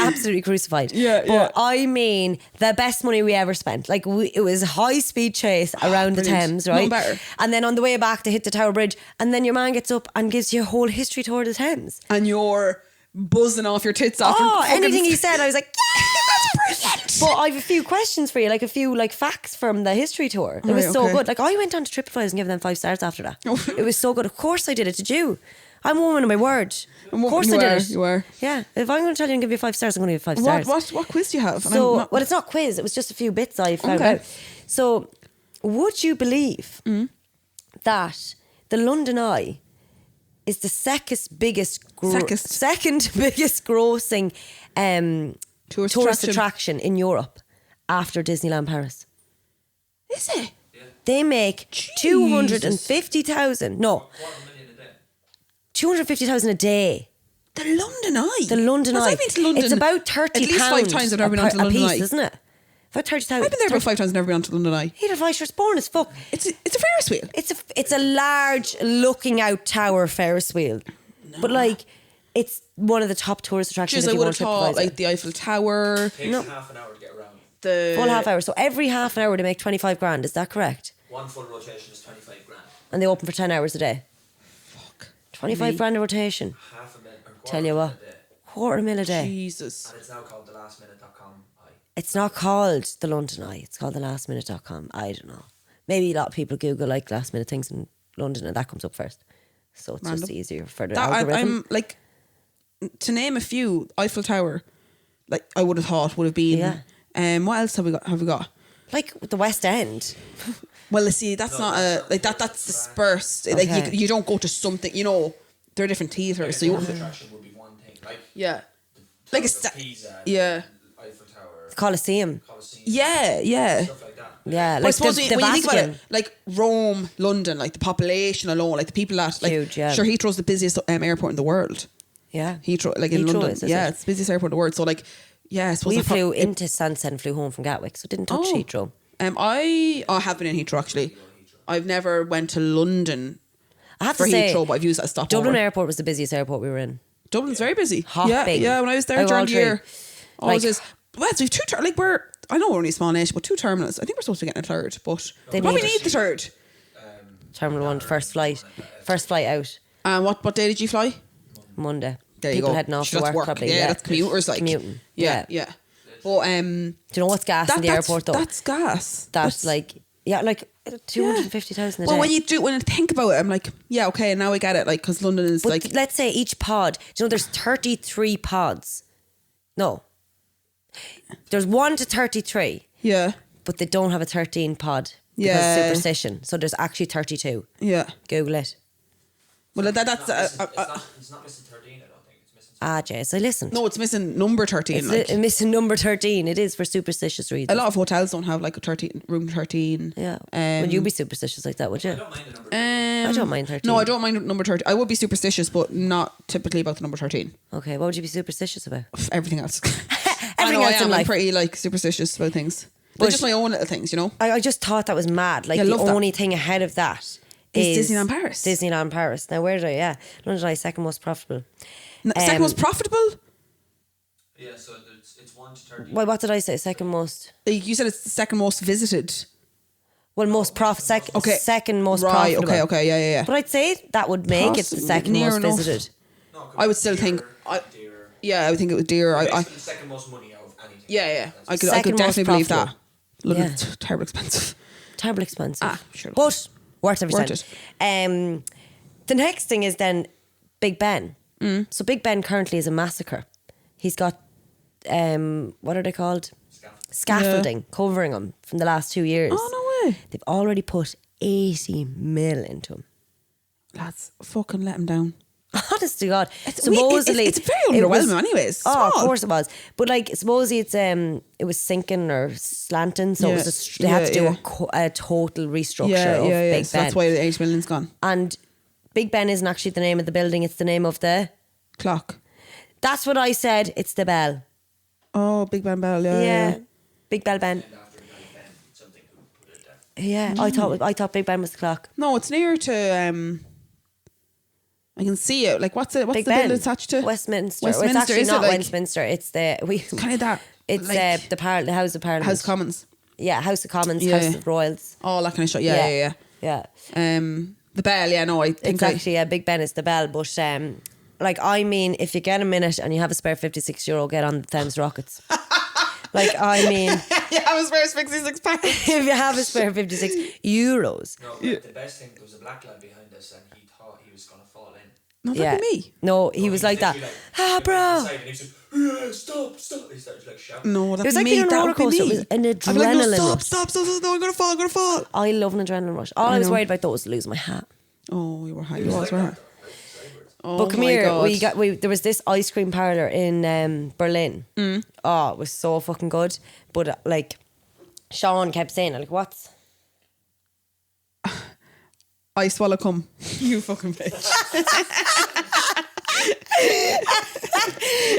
Absolutely crucified. But I mean, the best money we ever spent. Like, it was a high speed chase around the Thames, right? Nothing better. And then on the way back, they hit the Tower Bridge. And then your man gets up and gives you a whole history tour of the Thames. And you're buzzing off your tits after anything he said, I was like, yeah, that's brilliant. But I have a few questions for you, like a few like facts from the history tour. It was so good. Like, I went on to TripAdvisor and gave them 5 stars after that. It was so good. Of course I did it. Did you? I'm a woman of my word. Of course I did it. You were. Yeah. If I'm going to tell you and give you 5 stars, I'm going to give you 5 stars. What quiz do you have? So, well, it's not quiz. It was just a few bits I found out. So, would you believe that the London Eye is the second biggest grossing tourist attraction in Europe after Disneyland Paris? Is it? Yeah. They make 250,000. No, 250,000 a day. The London Eye. The London Eye. I've been to London it's about 30 at least pounds 5 times I've never been on to London piece, Eye, isn't it? About 30,000. I've been there about 5 times and never been on to London Eye. Edelweiss, you're born as fuck. It's a Ferris wheel. It's a large looking out tower Ferris wheel. No. But like, it's one of the top tourist attractions. I would have thought like the Eiffel Tower. It takes half an hour to get around. The full half hour. So every half an hour they make 25 grand. Is that correct? One full rotation is 25 grand. And they open for 10 hours a day. Fuck. 25 grand a rotation. Half a minute. Tell you what. $250,000 a day. Jesus. And it's now called the lastminute.com. It's not called the London Eye. It's called the lastminute.com. I don't know. Maybe a lot of people Google like last minute things in London and that comes up first. So it's just easier for the algorithm. I'm like, to name a few, Eiffel Tower, like I would have thought would have been. What else have we got? Like the West End. Well, see, that's not that's dispersed. Okay. Like you don't go to something. You know, there are different theatres. So the attraction would be one thing. Like like a Pisa, Eiffel Tower, Colosseum. Yeah. Stuff like that. Yeah, like like suppose the when you think Vatican. about it, like Rome, London, like the population alone, like the people that like huge, yeah. Sure, Heathrow's the busiest airport in the world. Yeah, Heathrow, like in London, it's the busiest airport in the world. So like, I suppose we flew into Stansted and flew home from Gatwick, so didn't touch Heathrow. I have been in Heathrow actually. I've never went to London. I have for to say, Heathrow, but I've used that stopover. Dublin Airport was the busiest airport we were in. Dublin's very busy. Hopping. Yeah. When I was there during the year, always is. Well, so we've two. I know we're only a small nation, but 2 terminals. I think we're supposed to get a third, but we probably need the third. Terminal 1, first flight out. What day did you fly? Monday. There you People go. heading off to work probably. Yeah, that's commuters like. Commuting. Yeah. But do you know what's gas in the airport though? That's gas. That's like 250,000 a day. Well, when I think about it, I'm like, yeah, okay, now I get it. Like, because London is like, let's say each pod. Do you know there's 33 pods? No, there's 1 to 33. Yeah, but they don't have a 13 pod. Yeah, because superstition. So there's actually 32. Yeah, Google it. Well, it's not missing 13. I don't think it's missing. Jess, I listened. No, it's missing number 13. It's missing number 13. It is for superstitious reasons. A lot of hotels don't have like a room 13. Yeah. Would you be superstitious like that? Would you? I don't mind the number. I don't mind 13. No, I don't mind number 13. I would be superstitious, but not typically about the number 13. Okay, what would you be superstitious about? Everything else. Everything else in life. I'm pretty like superstitious about things. But just my own little things, you know. I just thought that was mad. Like the only thing ahead of that is Disneyland Paris. Disneyland Paris. Now where did I? Yeah, London Eye, second most profitable. Second most profitable? Yeah, so it's 1 to 13. Well, what did I say? Second most. You said it's the second most visited. Well, most second most right, profitable. Okay, yeah. But I'd say that would make it the second most visited. No, I would still think. I would think it was dear. The second most money out of anything. Yeah. I could Second definitely most believe that. profitable. London's terribly expensive. Terrible expensive. Sure. But worth every Worth cent. The next thing is then Big Ben. So Big Ben currently is a massacre. He's got, what are they called? Scaffolding covering him from the last 2 years. Oh, no way. They've already put 80 mil into him. Lads, fucking let him down. Honest to God. Supposedly, it's very underwhelming anyways. It's Oh, small. of course it was. But like, supposedly it was sinking or slanting, so it was they had to do a total restructure of Big Ben. So that's why the 8 million's gone. And Big Ben isn't actually the name of the building, it's the name of the... Clock. That's what I said, it's the bell. Oh, Big Ben Bell, yeah. Big Bell Ben. Yeah, I thought Big Ben was the clock. No, it's near to... I can see it. Like, what's the Big building Ben. attached to? Westminster. Westminster, It's actually is it not like- Westminster. It's the Kind of that. It's like, the House of Parliament. House of Commons. Yeah, House of Commons, Yeah. House of Royals. All that kind of shit. Yeah. Yeah. The bell, yeah, no, I think It's actually Big Ben is the bell, but like, I mean, if you get a minute and you have a spare €56, get on the Thames Rockets. Like, I mean, yeah, I was wearing £66. if you have a spare €56. No, the best thing, there was a black lad behind us and he thought he was going to fall in. No, that'd be me. No, he was like that. Bro. And he was like, stop. He started like shouting. No, that'd It was be like me. being on a That roller would be coaster. me. It was an I'd be like, adrenaline no, rush. stop. No, I'm going to fall. I love an adrenaline rush. All I was worried about though was losing my hat. Oh, you were high. You were. Oh, But come my here, God. there was this ice cream parlour in Berlin. Oh, it was so fucking good. But like, Sean kept saying, like, what's... I swallow cum. You fucking bitch.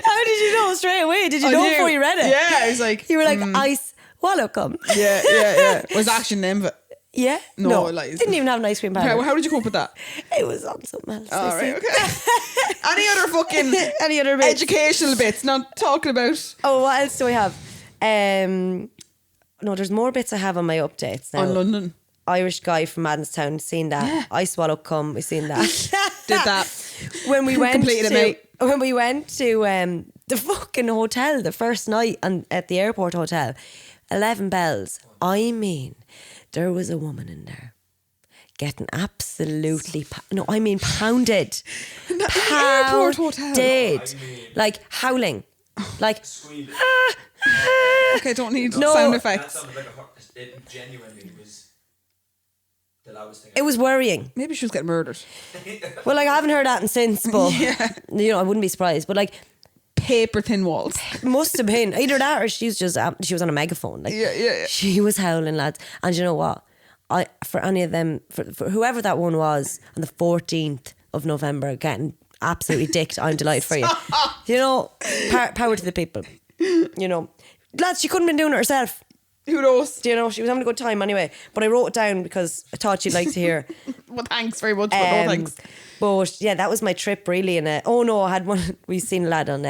How did you know straight away? Did you know before you read it? Yeah, I was like... You were like, ice, swallow cum. Yeah. Was actually the name of it. Yeah? No, it lies. Didn't even have an ice cream Okay, parlour. well, how did you cope with that? It was on something else. All I right, see. okay. Any other fucking Any other bits? educational bits? Not talking about... Oh, what else do I have? No, there's more bits I have on my updates now. On London. Irish guy from Madenstown, seen that. Yeah. I swallow cum, we've seen that. Did that. when we went Completed him to the fucking hotel the first night at the airport hotel, 11 bells. I mean, there was a woman in there getting absolutely pounded. In the airport hotel. Pounded. Like howling. Like Squealing. Okay, don't need No. sound That effects. sounded like it genuinely was the loudest thing. it was worrying. Maybe she was getting murdered. Well, like I haven't heard that since, but you know, I wouldn't be surprised. But like, Paper thin walls. must have been either that or she was on a megaphone. Like, Yeah. she was howling, lads. And you know what? For any of them, for whoever that one was on the 14th of November, getting absolutely dicked, I'm delighted for you. You know, power to the people. You know, lads, she couldn't have been doing it herself. Who knows? Do you know, she was having a good time anyway. But I wrote it down because I thought you'd like to hear. Well, thanks very much, but no thanks. But yeah, that was my trip really. And I had one. We seen a lad on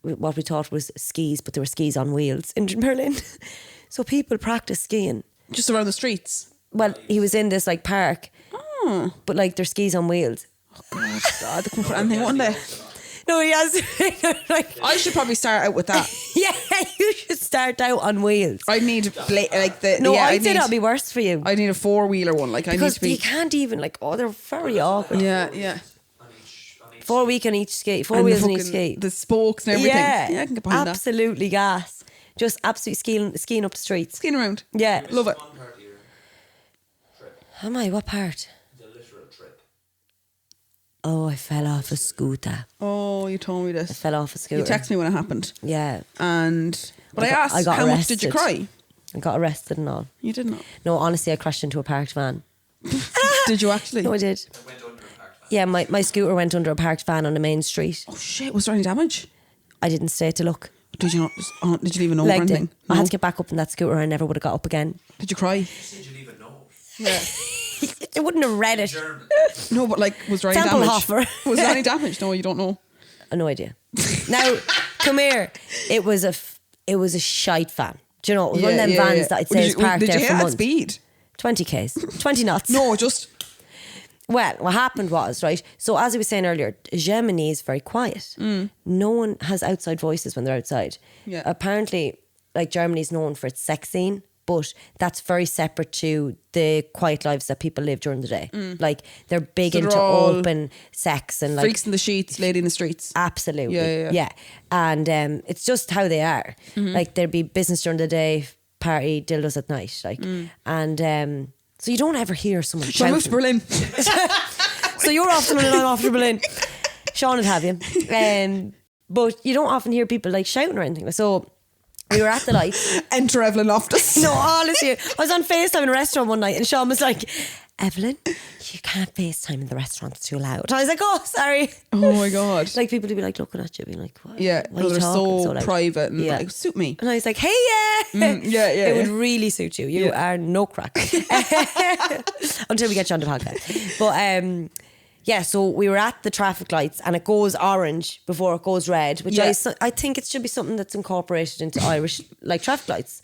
what we thought was skis, but there were skis on wheels in Berlin. So people practice skiing. Just around the streets. Well, he was in this like park, but like there's skis on wheels. God, they couldn't put anything on there. No, he has. Like, I should probably start out with that. yeah, you should start out on wheels. I need No, I'd say that'd be worse for you. I need a 4-wheeler one. Like, I need Because to be. you can't even like. Oh, they're very awkward. Yeah. On each 4 wheels on each skate. 4 And the wheels on each fucking- skate. The spokes and everything. Yeah, I can get behind that. absolutely gas. Just absolutely skiing up the streets. Skiing around. Yeah. Love it. One part of your trip, Am I? What part? the literal trip. Oh, I fell off a scooter. Oh, you told me I this. fell off a scooter. You texted me when it happened. Yeah. But I asked, I got how much did you arrested. cry? I got arrested and all. You did not. No, honestly, I crashed into a parked van. Did you actually? No, I did. It went under a parked van. Yeah, my scooter went under a parked van on the main street. Oh shit! Was there any damage? I didn't stay to look. Did you not? Did you leave a note or Legged anything? it. I had to get back up in that scooter. I never would have got up again. Did you cry? You said you'd even know. Yeah. I wouldn't have read it. German. No, but like, was there any damage? Tempelhofer. Was there any damage? No, you don't know. No idea. Now, come here. It was a shite van. Do you know? It was one of them vans that I'd say is parked did there you for hit at months. speed? 20 k's, 20 knots. No, just Well, what happened was, right, so as I was saying earlier, Germany is very quiet. No one has outside voices when they're outside. Yeah. Apparently, like, Germany's known for its sex scene. but that's very separate to the quiet lives that people live during the day. Like they're big So they're into all open sex and like Freaks in the sheets, lady in the streets. absolutely, Yeah. And it's just how they are. Like there'd be business during the day, party, dildos at night, like, and so you don't ever hear someone Shall I move to shouting. Berlin? So you're off to Berlin, I'm off to Berlin. Sean would have you. But you don't often hear people like shouting or anything. So we were at the lights. Enter Evelyn Loftus. No, honestly, I was on FaceTime in a restaurant one night and Sean was like, Evelyn, you can't FaceTime in the restaurant, it's too loud. I was like, oh, sorry. Oh my God. Like people would be like looking at you being like, what? Yeah, why are no, you they're talking so loud? private and like, suit me. And I was like, hey, yeah. It would really suit you. You are no crack. Until we get you on the podcast. But yeah, so we were at the traffic lights and it goes orange before it goes red, which I think it should be something that's incorporated into Irish like traffic lights.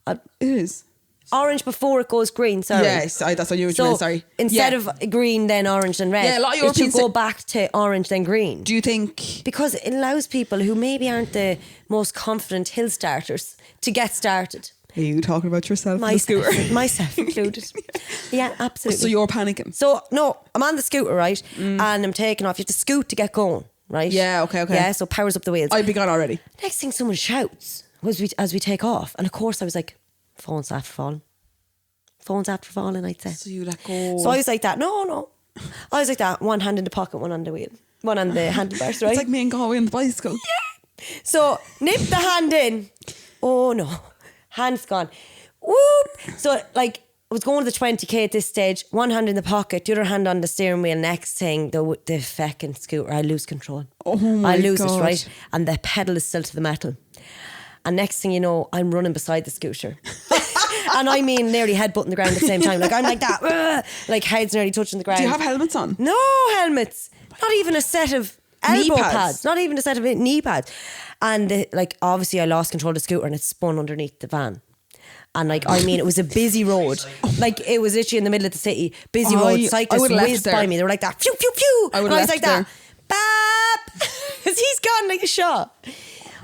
It is. Orange before it goes green, sorry. Yes, that's what you meant, sorry. Instead of green, then orange, then red. Yeah, a lot of it Europeans should go back to orange, then green. Do you think... Because it allows people who maybe aren't the most confident hill starters to get started. Are you talking about yourself on the scooter? Myself included. Yeah, absolutely. So you're panicking? So, no, I'm on the scooter, right? And I'm taking off. You have to scoot to get going, right? Yeah, okay. Yeah, so powers up the wheels. I'd be gone already. Next thing someone shouts as we take off. And of course I was like, phone's after falling. Phone's after falling, I'd say. So you let go. So I was like that. No. I was like that. One hand in the pocket, one on the wheel. One on the handlebars, right? It's like me and Galway on the bicycle. Yeah. So nip the hand in. Oh no. Hand's gone. Whoop. So like I was going to the 20k at this stage. One hand in the pocket, the other hand on the steering wheel. Next thing, the feckin' scooter, I lose control. Oh my I lose God. it, right? And the pedal is still to the metal. And next thing you know, I'm running beside the scooter. And I mean nearly headbutting the ground at the same time. Like I'm like that. Like head's nearly touching the ground. Do you have helmets on? No helmets. Not even a set of elbow pads. Not even a set of knee pads. And like obviously I lost control of the scooter and it spun underneath the van. And like I mean it was a busy road. Like it was literally in the middle of the city. Busy road. Cyclists whizzed by me. They were like that. Phew phew phew. I would and I have was like left that. Bap. Because he's gone like a shot.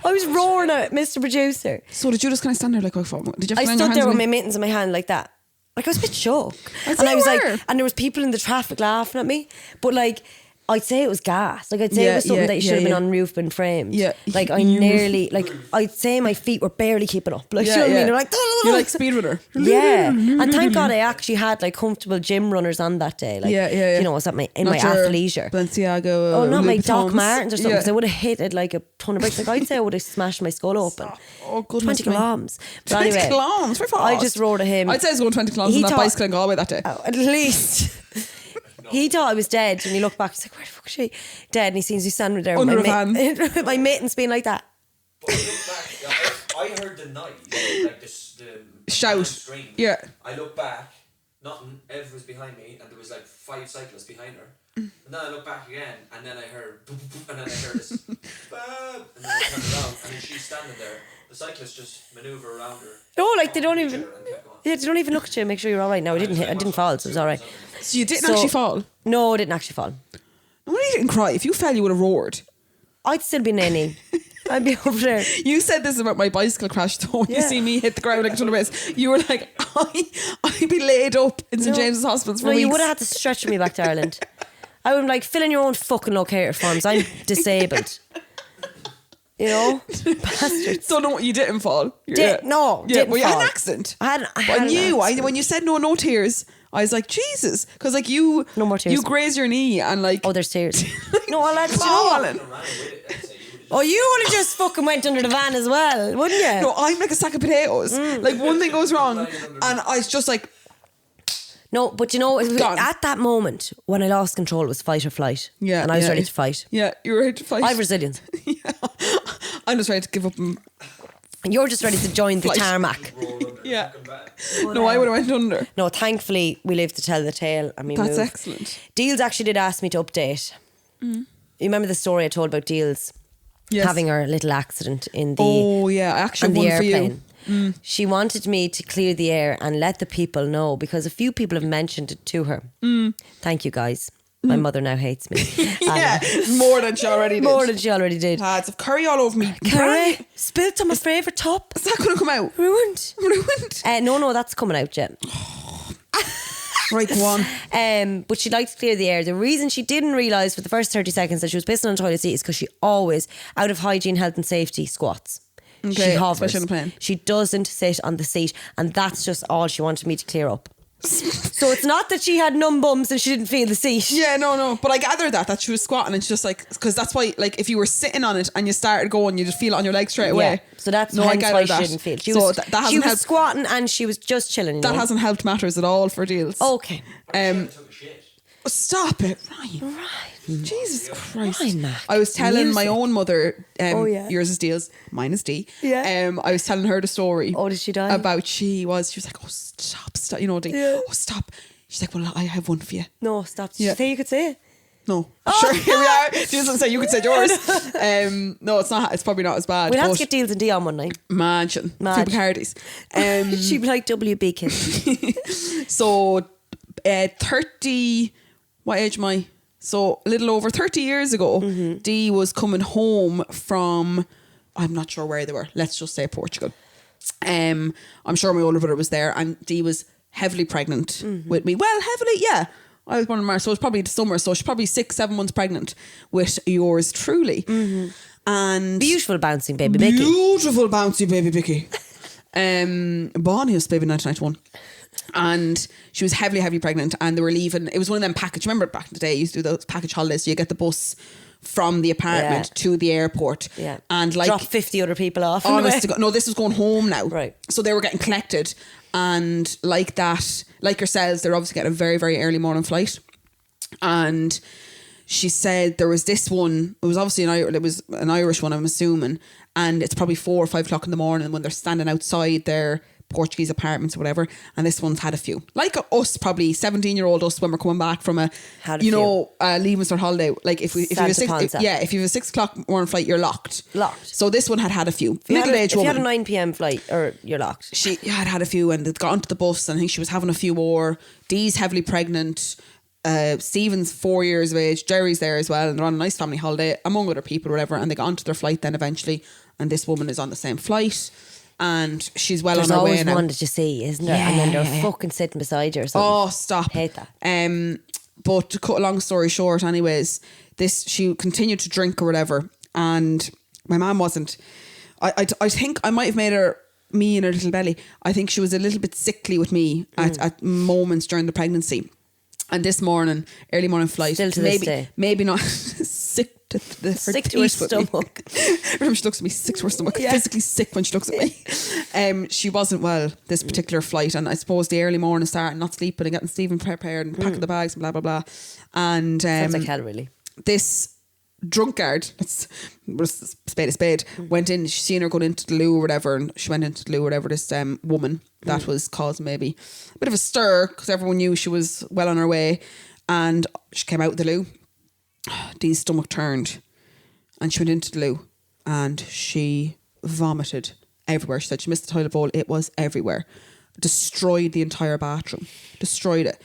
I was roaring at Mr. Producer. So did you just kind of stand there like, oh, did you have I to land your stood there hands with on my mittens in my hand like that. Like I was a bit shocked. I'd And say I was you like, were. and there was people in the traffic laughing at me. But like, I'd say it was gas. Like I'd say it was something that should have been on roof and framed. Yeah. Like I nearly, like I'd say my feet were barely keeping up. Like, you know what I mean? They're like, you're like speedrunner. Yeah. And thank God I actually had like comfortable gym runners on that day. Like, Yeah. you know, I was at my, in Not my your athleisure. Balenciaga. Oh, not my Doc Louboutins. Martens or something, Yeah. because I would have hit it like a ton of bricks. Like I'd say I would have smashed my skull open. Oh, goodness 20 me. kilometers. But 20 anyway, kilometers, very fast. I just wrote at him. I'd say I was going 20 kilometers He on that thought- bicycle in Galway that day. Oh, at least. He thought I was dead. And he looked back, he's like, where the fuck is she? Dead. And he sees me standing there Under with a van. with my mittens being like that. But look back, I heard the noise, like the Shout. scream. Yeah. I look back, nothing. Ev was behind me, and there was like 5 cyclists behind her. And then I look back again, and then I heard, boop, boop, boop, and then I heard this, bab, and then I turned around, and then she's standing there. The cyclists just maneuver around her. No, like they don't even. And kept going. Yeah, they don't even look at you and make sure you're all right. No, I didn't fall, so it was all right. So you didn't So- actually fall? No, I didn't actually fall. No wonder you didn't cry. If you fell, you would have roared. I'd still be nanny. I'd be over there. You said this about my bicycle crash, though. When you Yeah. see me hit the ground like a ton of bits. You were like, I'd be laid up in St. No. James's Hospital for No, weeks. you would have had to stretch me back to Ireland. I would be like, fill in your own fucking locator forms. I'm disabled. You know? Bastards. So no, you didn't fall. No, Yeah, didn't well, you had fall. an accident. I But I an knew. accident. When you said no tears, I was like, Jesus. Because like you... No more tears. You grazed your knee and like... Oh, there's tears. No, I'll let you know. falling. Ran with it, I'd say. You would Oh, you would have just fucking went under the van as well, wouldn't you? No, I'm like a sack of potatoes. Mm. Like one thing goes wrong and I was just like... No, but you know, it was Gone. at that moment when I lost control, it was fight or flight. Yeah, And I was yeah. ready to fight. Yeah, you were ready to fight. I have resilience. Yeah. I'm just ready to give up and... And you're just ready to join the Flight. tarmac. roll under the Yeah. fucking van. No, I would have went under. No, thankfully, we lived to tell the tale. I mean, That's excellent. Deals actually did ask me to update. You remember the story I told about Deals Yes. having her little accident in the Oh, yeah. I actually on the have one for you. airplane? She wanted me to clear the air and let the people know because a few people have mentioned it to her. Thank you, guys. My mother now hates me. Yeah, more than she already did. More than she already did. Lads, I've curry all over me. Curry spilt on my favourite top. Is that going to come out? Ruined. Ruined. No, that's coming out yet. Right, go on. But she liked to clear the air. The reason she didn't realise for the first 30 seconds that she was pissing on the toilet seat is because she always, out of hygiene, health and safety, squats. Okay, She hovers. especially on the plane. She doesn't sit on the seat, and that's just all she wanted me to clear up. So it's not that she had numb bums and she didn't feel the seat. Yeah, no. But I gathered that she was squatting and she's just like, because that's why, like, if you were sitting on it and you started going, you just feel it on your leg straight away. Yeah. So that's I hence gathered why that. she didn't feel. She So was, that hasn't she was helped. squatting and she was just chilling. That hasn't helped matters at all for deals. Okay. I took a shit. Stop it, Ryan. Right. Jesus Christ. Ryan, Mac. I was telling my Music. own mother, yeah. yours is Deals, mine is D. Yeah. I was telling her the story. Oh, did she die? About she was like, oh, stop, you know, D. Yeah. Oh, stop. She's like, well, I have one for you. No, stop. Did Yeah. you say you could say it? No. Sure, here we are. She doesn't say you could say yours. No, it's not. It's probably not as bad. We'll have but to get Deals and D on one night. Imagine. Mad. Few Bacardis. She'd be like WB Kids. So, 30, what age am I? So, a little over 30 years ago, Dee was coming home from, I'm not sure where they were. Let's just say Portugal. I'm sure my older brother was there, and Dee was heavily pregnant with me. Well, heavily, yeah. I was born in March, so it was probably the summer. So she's probably 6-7 months pregnant with yours truly. And Beautiful bouncing baby Bicky. beautiful bouncy baby Bicky. Bonniest baby 1991. And she was heavily pregnant, and they were leaving. It was one of them package. Remember back in the day, you used to do those package holidays. So you get the bus from the apartment to the airport. Yeah. And like drop 50 other people off. honest to God, no, this was going home now. Right. So they were getting collected, and like that, like yourselves, they're obviously getting a very, very early morning flight. And she said there was this one. It was obviously it was an Irish one, I'm assuming, and it's probably 4 or 5 o'clock in the morning when they're standing outside their Portuguese apartments or whatever, and this one's had a few, like us, probably 17-year-old us when we're coming back from leaving cert holiday. Like if you have a 6 o'clock morning flight, you're locked. So this one had a few. Middle-aged woman. If you had a 9 p.m. flight, or you're locked. She had a few, and they'd got onto the bus, and I think she was having a few more. Dee's heavily pregnant. Stephen's 4 years of age. Jerry's there as well, and they're on a nice family holiday among other people or whatever, and they got onto their flight then eventually, and this woman is on the same flight. And she's well on her way now. There's always one that you see, isn't there? And then they're fucking sitting beside you or something. Oh, stop. Hate that. But to cut a long story short, anyways, she continued to drink or whatever, and my mum wasn't. I think I might have made me in her little belly. I think she was a little bit sickly with me at moments during the pregnancy. And this morning, early morning flight, Still to this day. maybe not sick to her stomach. Remember, she looks at me, sick to her stomach, physically sick when she looks at me. She wasn't well this particular flight, and I suppose the early morning starting, not sleeping and getting Stephen prepared and packing the bags and blah blah blah. And Sounds like hell, really. This drunkard, let's spade a spade, went in. She seen her going into the loo or whatever, and she went into the loo or whatever. This woman that was causing maybe a bit of a stir because everyone knew she was well on her way, and she came out of the loo. Dee's stomach turned, and she went into the loo, and she vomited everywhere. She said she missed the toilet bowl. It was everywhere. Destroyed the entire bathroom. Destroyed it.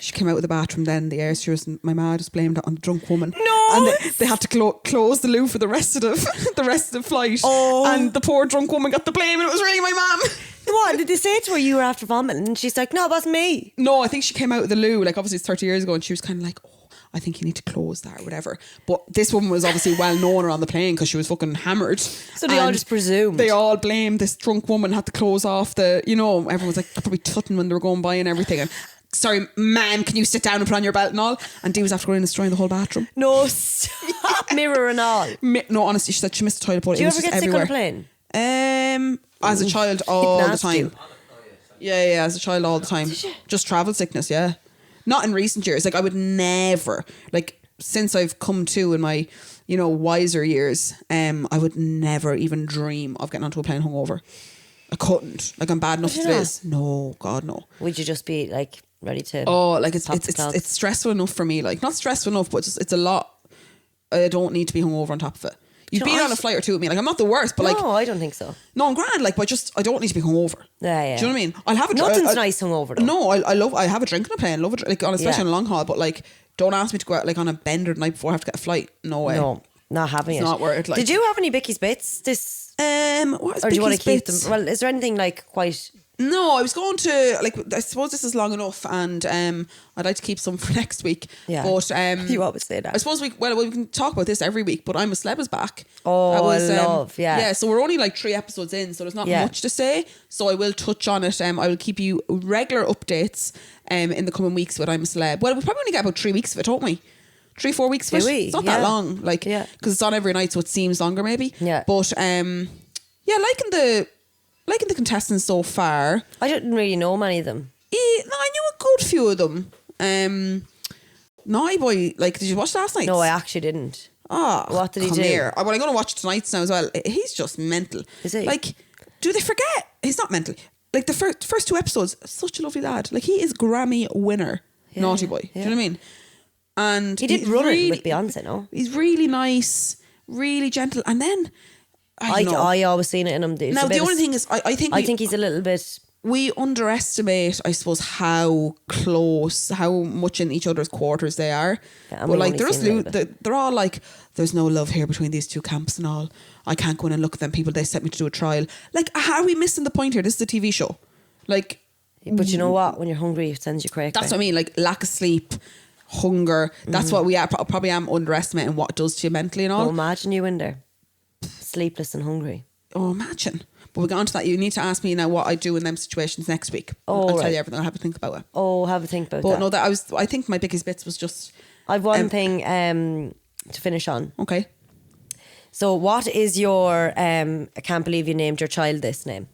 She came out of the bathroom then, the air stewardess and my ma just blamed it on the drunk woman. No! And they had to close the loo for the rest of the flight. Oh. And the poor drunk woman got the blame, and it was really my mum. What did they say to her? You were after vomiting, and she's like, "No, it wasn't me." No, I think she came out of the loo, like obviously it's 30 years ago, and she was kind of like, "Oh, I think you need to close that," or whatever. But this woman was obviously well known on the plane because she was fucking hammered. So they all just presumed. They all blamed this drunk woman, had to close off everyone was like probably tutting when they were going by and everything. And, sorry, ma'am, can you sit down and put on your belt and all? And Dee was after going in and destroying the whole bathroom. No, stop. Mirror and all. No, honestly, she said she missed the toilet bowl. Do you it was ever just get everywhere. sick on a plane? As a child, all the nasty. time. Yeah, as a child, all the time. Just travel sickness, yeah. Not in recent years. Like, I would never, like, since I've come to in my, wiser years, I would never even dream of getting onto a plane hungover. I couldn't. Like, I'm bad enough as it is. No, God, no. Would you just be, like, ready to... Oh, like, it's stressful enough for me. Like, not stressful enough, but it's a lot. I don't need to be hungover on top of it. You've been on a flight or two with me. Like, I'm not the worst, but like... No, I don't think so. No, I'm grand. Like, but I don't need to be hungover. Yeah. Do you know what I mean? I'll have a Nothing's nice hungover, though. No, I have a drink on a plane. Love it. Like, especially on a long haul. But like, don't ask me to go out like on a bender the night before I have to get a flight. No way. No, not having It's it. not worth it. Like, Did you have any Bicky's bits this? what is Or do you want to Bicky's keep bits? them? Well, is there anything like quite? No, I was going to like. I suppose this is long enough, and I'd like to keep some for next week. Yeah. But You always say that. I suppose we can talk about this every week. But I'm a Celeb is back. Oh, That was, I love, yeah. Yeah, so we're only like 3 episodes in, so there's not Yeah. much to say. So I will touch on it. I will keep you regular updates in the coming weeks with I'm a Celeb. Well, we probably only get about 3 weeks of it, don't we? 3-4 weeks of Do it. we? It's not Yeah. that long, like, Yeah. because it's on every night, so it seems longer maybe. Yeah. But yeah, liking the contestants so far. I didn't really know many of them. No, I knew a good few of them. Naughty Boy, like, did you watch last night? No, I actually didn't. Oh, What did he come do? Here. Well, I'm going to watch tonight's now as well. He's just mental. Is he? Like, do they forget? He's not mental. Like, the first 2 episodes, such a lovely lad. Like, he is Grammy winner, Yeah, Naughty Boy. Do you know what I mean? And He did he's run really, it with Beyonce, no? He's really nice, really gentle. And then, I don't know. I always seen it in him. It's Now, a bit the of only thing is, I think he's a little bit. we underestimate, I suppose, how close, how much in each other's quarters they are. Yeah, and but we've like, only they're just seen a little bit. they're all like, there's no love here between these 2 camps and all. I can't go in and look at them people. They sent me to do a trial. Like, how are we missing the point here? This is a TV show. Like, But you know what? When you're hungry, it sends you crazy. that's what I mean. Like, lack of sleep, hunger. That's what we are. Probably am underestimating what it does to you mentally and all. Oh, imagine you in there, sleepless and hungry. Oh, imagine. But we'll get on to that. You need to ask me now what I do in them situations next week. Oh, I'll tell right. you everything. I'll have to think about it. Oh, have a think about But that. no, I think my biggest bits was just, I've one thing to finish on. okay. So, what is your? I can't believe you named your child this name.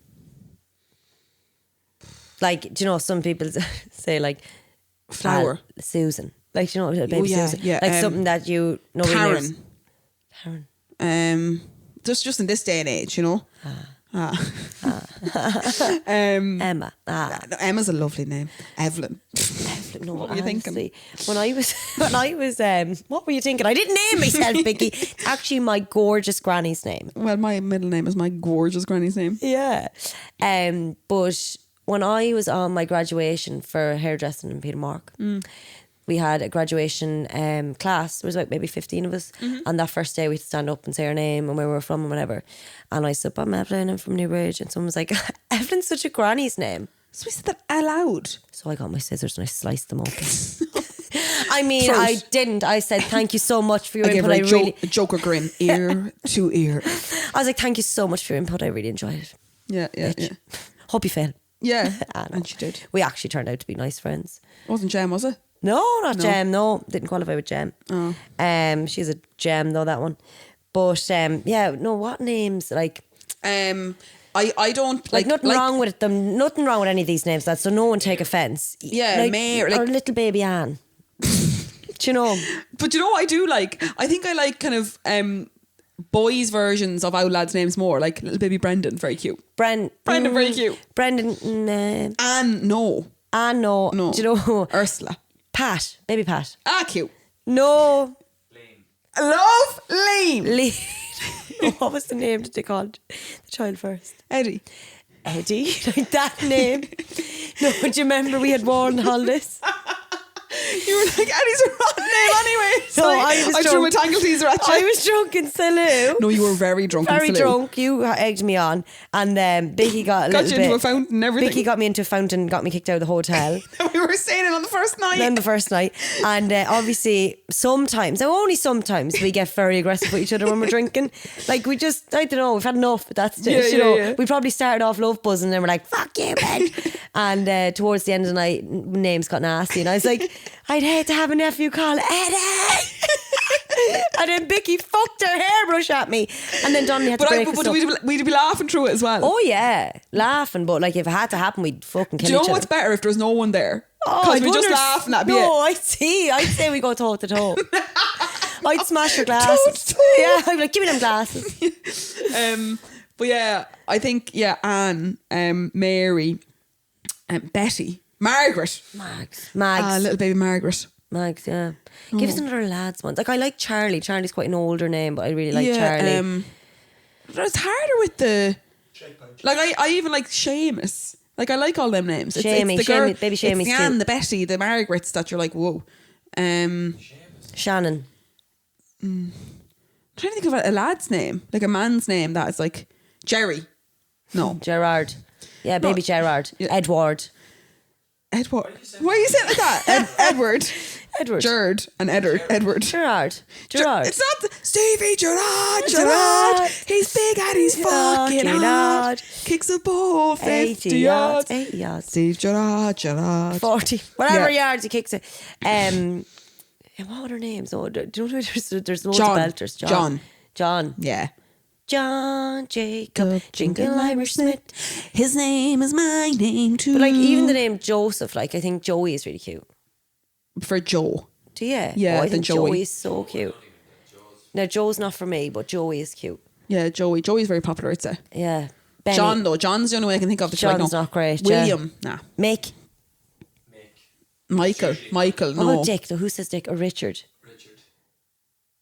Like, do you know some people say like Flower. Susan? Like, do you know baby yeah, Susan? yeah, Like something that you nobody names. Karen. Karen. Just in this day and age, you know. Emma. No, Emma's a lovely name. Evelyn. No, What were you thinking? honestly, when I was, what were you thinking? I didn't name myself Bicky. It's actually my gorgeous granny's name. Well, my middle name is my gorgeous granny's name. Yeah. But when I was on my graduation for hairdressing in Petermark, we had a graduation class. There was like maybe 15 of us. And that first day we'd stand up and say our name and where we were from and whatever. And I said, I'm Evelyn, I'm from Newbridge. And someone was like, Evelyn's such a granny's name. So we said that aloud. So I got my scissors and I sliced them open. I mean, Throat. I didn't. I said, thank you so much for your I gave input. her I really, a Joker grin, ear to ear. I was like, thank you so much for your input. I really enjoyed it. Yeah. Hope you fail. Yeah, I know. and she did. We actually turned out to be nice friends. Wasn't Jem, was it? No, not Jem. No, didn't qualify with Jem. Oh. She's a Jem though, that one. But yeah, no. What names like? I don't Like nothing wrong with them. Nothing wrong with any of these names, lads. So no one take offence. Yeah, like, Mary, or like- little baby Anne. Do you know? But you know what I do like? I think I like kind of boys' versions of our lads' names more. Like little baby Brendan, very cute. Brendan, very cute. Brendan, Anne, no. Anne, no. No. Do you know? Ursula. Pat, baby Pat. Ah, cute. No. Lame. Love Liam. Lee. What was the name that they called the child first? Eddie. Eddie, like that name. No, do you remember we had war on the holidays? You were like, Eddie's a rotten name anyway. No, Sorry, I was I threw drunk. my tangle teaser at you. I was drunk in Salou. No, you were very drunk. in Very Salou. drunk. You egged me on, and then Bicky got a Got little you into bit. a fountain and everything. Bicky got me into a fountain, got me kicked out of the hotel. We were saying it on the first night. Then the first night, and obviously sometimes, now only sometimes, we get very aggressive with each other when we're drinking. Like we just, I don't know, we've had enough at that stage. Yeah, you know, yeah. we probably started off love buzzing, and then we're like, "Fuck you, bitch." And towards the end of the night, names got nasty, and I was like, "I'd hate to have a nephew called Eddie." And then Bicky fucked her hairbrush at me, and then Donnelly had to break us but up. we'd be laughing through it as well. Oh yeah, laughing, but like if it had to happen, we'd fucking kill Do you know each what's other. better if there's no one there? Oh, Because I'd we just wonder- laugh and that'd be No, it. I'd say we go toe to toe. I'd smash your glasses. Toe to toe. Yeah, I'd be like, give me them glasses. But yeah, I think Anne, Mary, Betty, Margaret, Mags, little baby Margaret. Mags. Yeah, give us another lads one. Like I like Charlie. Charlie's quite an older name, but I really like Charlie. But it's harder with the Shake punch. like. I even like Seamus. Like I like all them names. Shamey, the girl, Shamey, baby Shamey's it's the Anne, cute. the Betty, the Margarets that you're like, whoa. Shannon. I'm trying to think of a lad's name, like a man's name that is like Jerry. No. Gerard. Yeah, baby Gerard. Yeah. Edward. Edward. Why are you saying it like that? Edward. Edward. Gerd and Edward. Gerard. It's not Stevie Gerard. He's big and he's fucking hard. Kicks a ball 50 yards. 80 yards. Steve Gerard. 40. Whatever Yeah. yards he kicks it. And what were their names? Oh, do you know there's loads of belters? John. Yeah. John Jacob Jingle Irish Smith. His name is my name too. But like even the name Joseph, like I think Joey is really cute. For Joe. Do you? Yeah, I the think Joey. Joey is so cute. Now Joe's not for me, but Joey is cute. Yeah, Joey. Joey's very popular, I'd say. Yeah. Benny. John though. John's the only way I can think of. John's not great. William. Yeah. Nah. Mick. Michael. What No. about Dick? Though, who says Dick or Richard?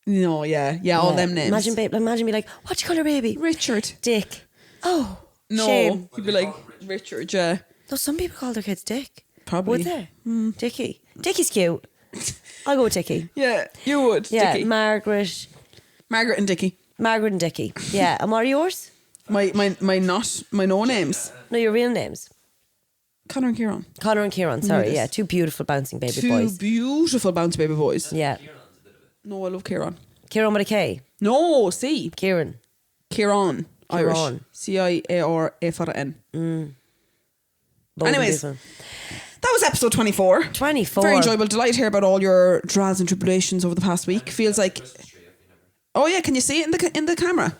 No. Yeah. All them names. Imagine me like, what you call her baby? Richard. Dick. Oh. No. Shame. You'd be like Richard. Yeah. No, some people call their kids Dick. Probably. Would they? Dickie. Dickie's cute. I'll go with Dickie. Yeah. You would. Yeah. Dickie. Margaret Margaret and Dickie. Margaret and Dickie. Yeah. And what are yours? My no names. No, your real names. Connor and Kieran. Connor and Kieran. Sorry. Yes. Yeah. Two beautiful bouncing baby Two boys. beautiful bounce baby boys. Yeah. No, I love Kieran. Kieran with a K. No, C. Kieran. Kieran. Irish. Kieran. Ciara. Both Anyways. beautiful. That was episode 24. 24. Very enjoyable. Delight to hear about all your trials and tribulations over the past week. Feels like... Oh yeah, can you see it in the camera?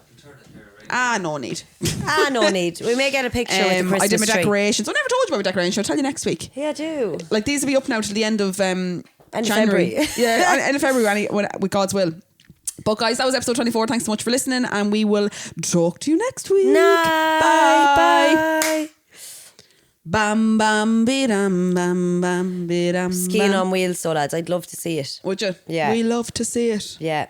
No need. No need. We may get a picture with the Christmas I did my tree. decorations. I never told you about my decorations. I'll tell you next week. Yeah, I do. Like these will be up now till the end of January. February. Yeah, end of February with God's will. But guys, that was episode 24. Thanks so much for listening, and we will talk to you next week. Bye. Bam bam bidam bam bam bidam. Skiing on wheels, so lads. I'd love to see it. Would you? Yeah. We love to see it. Yeah.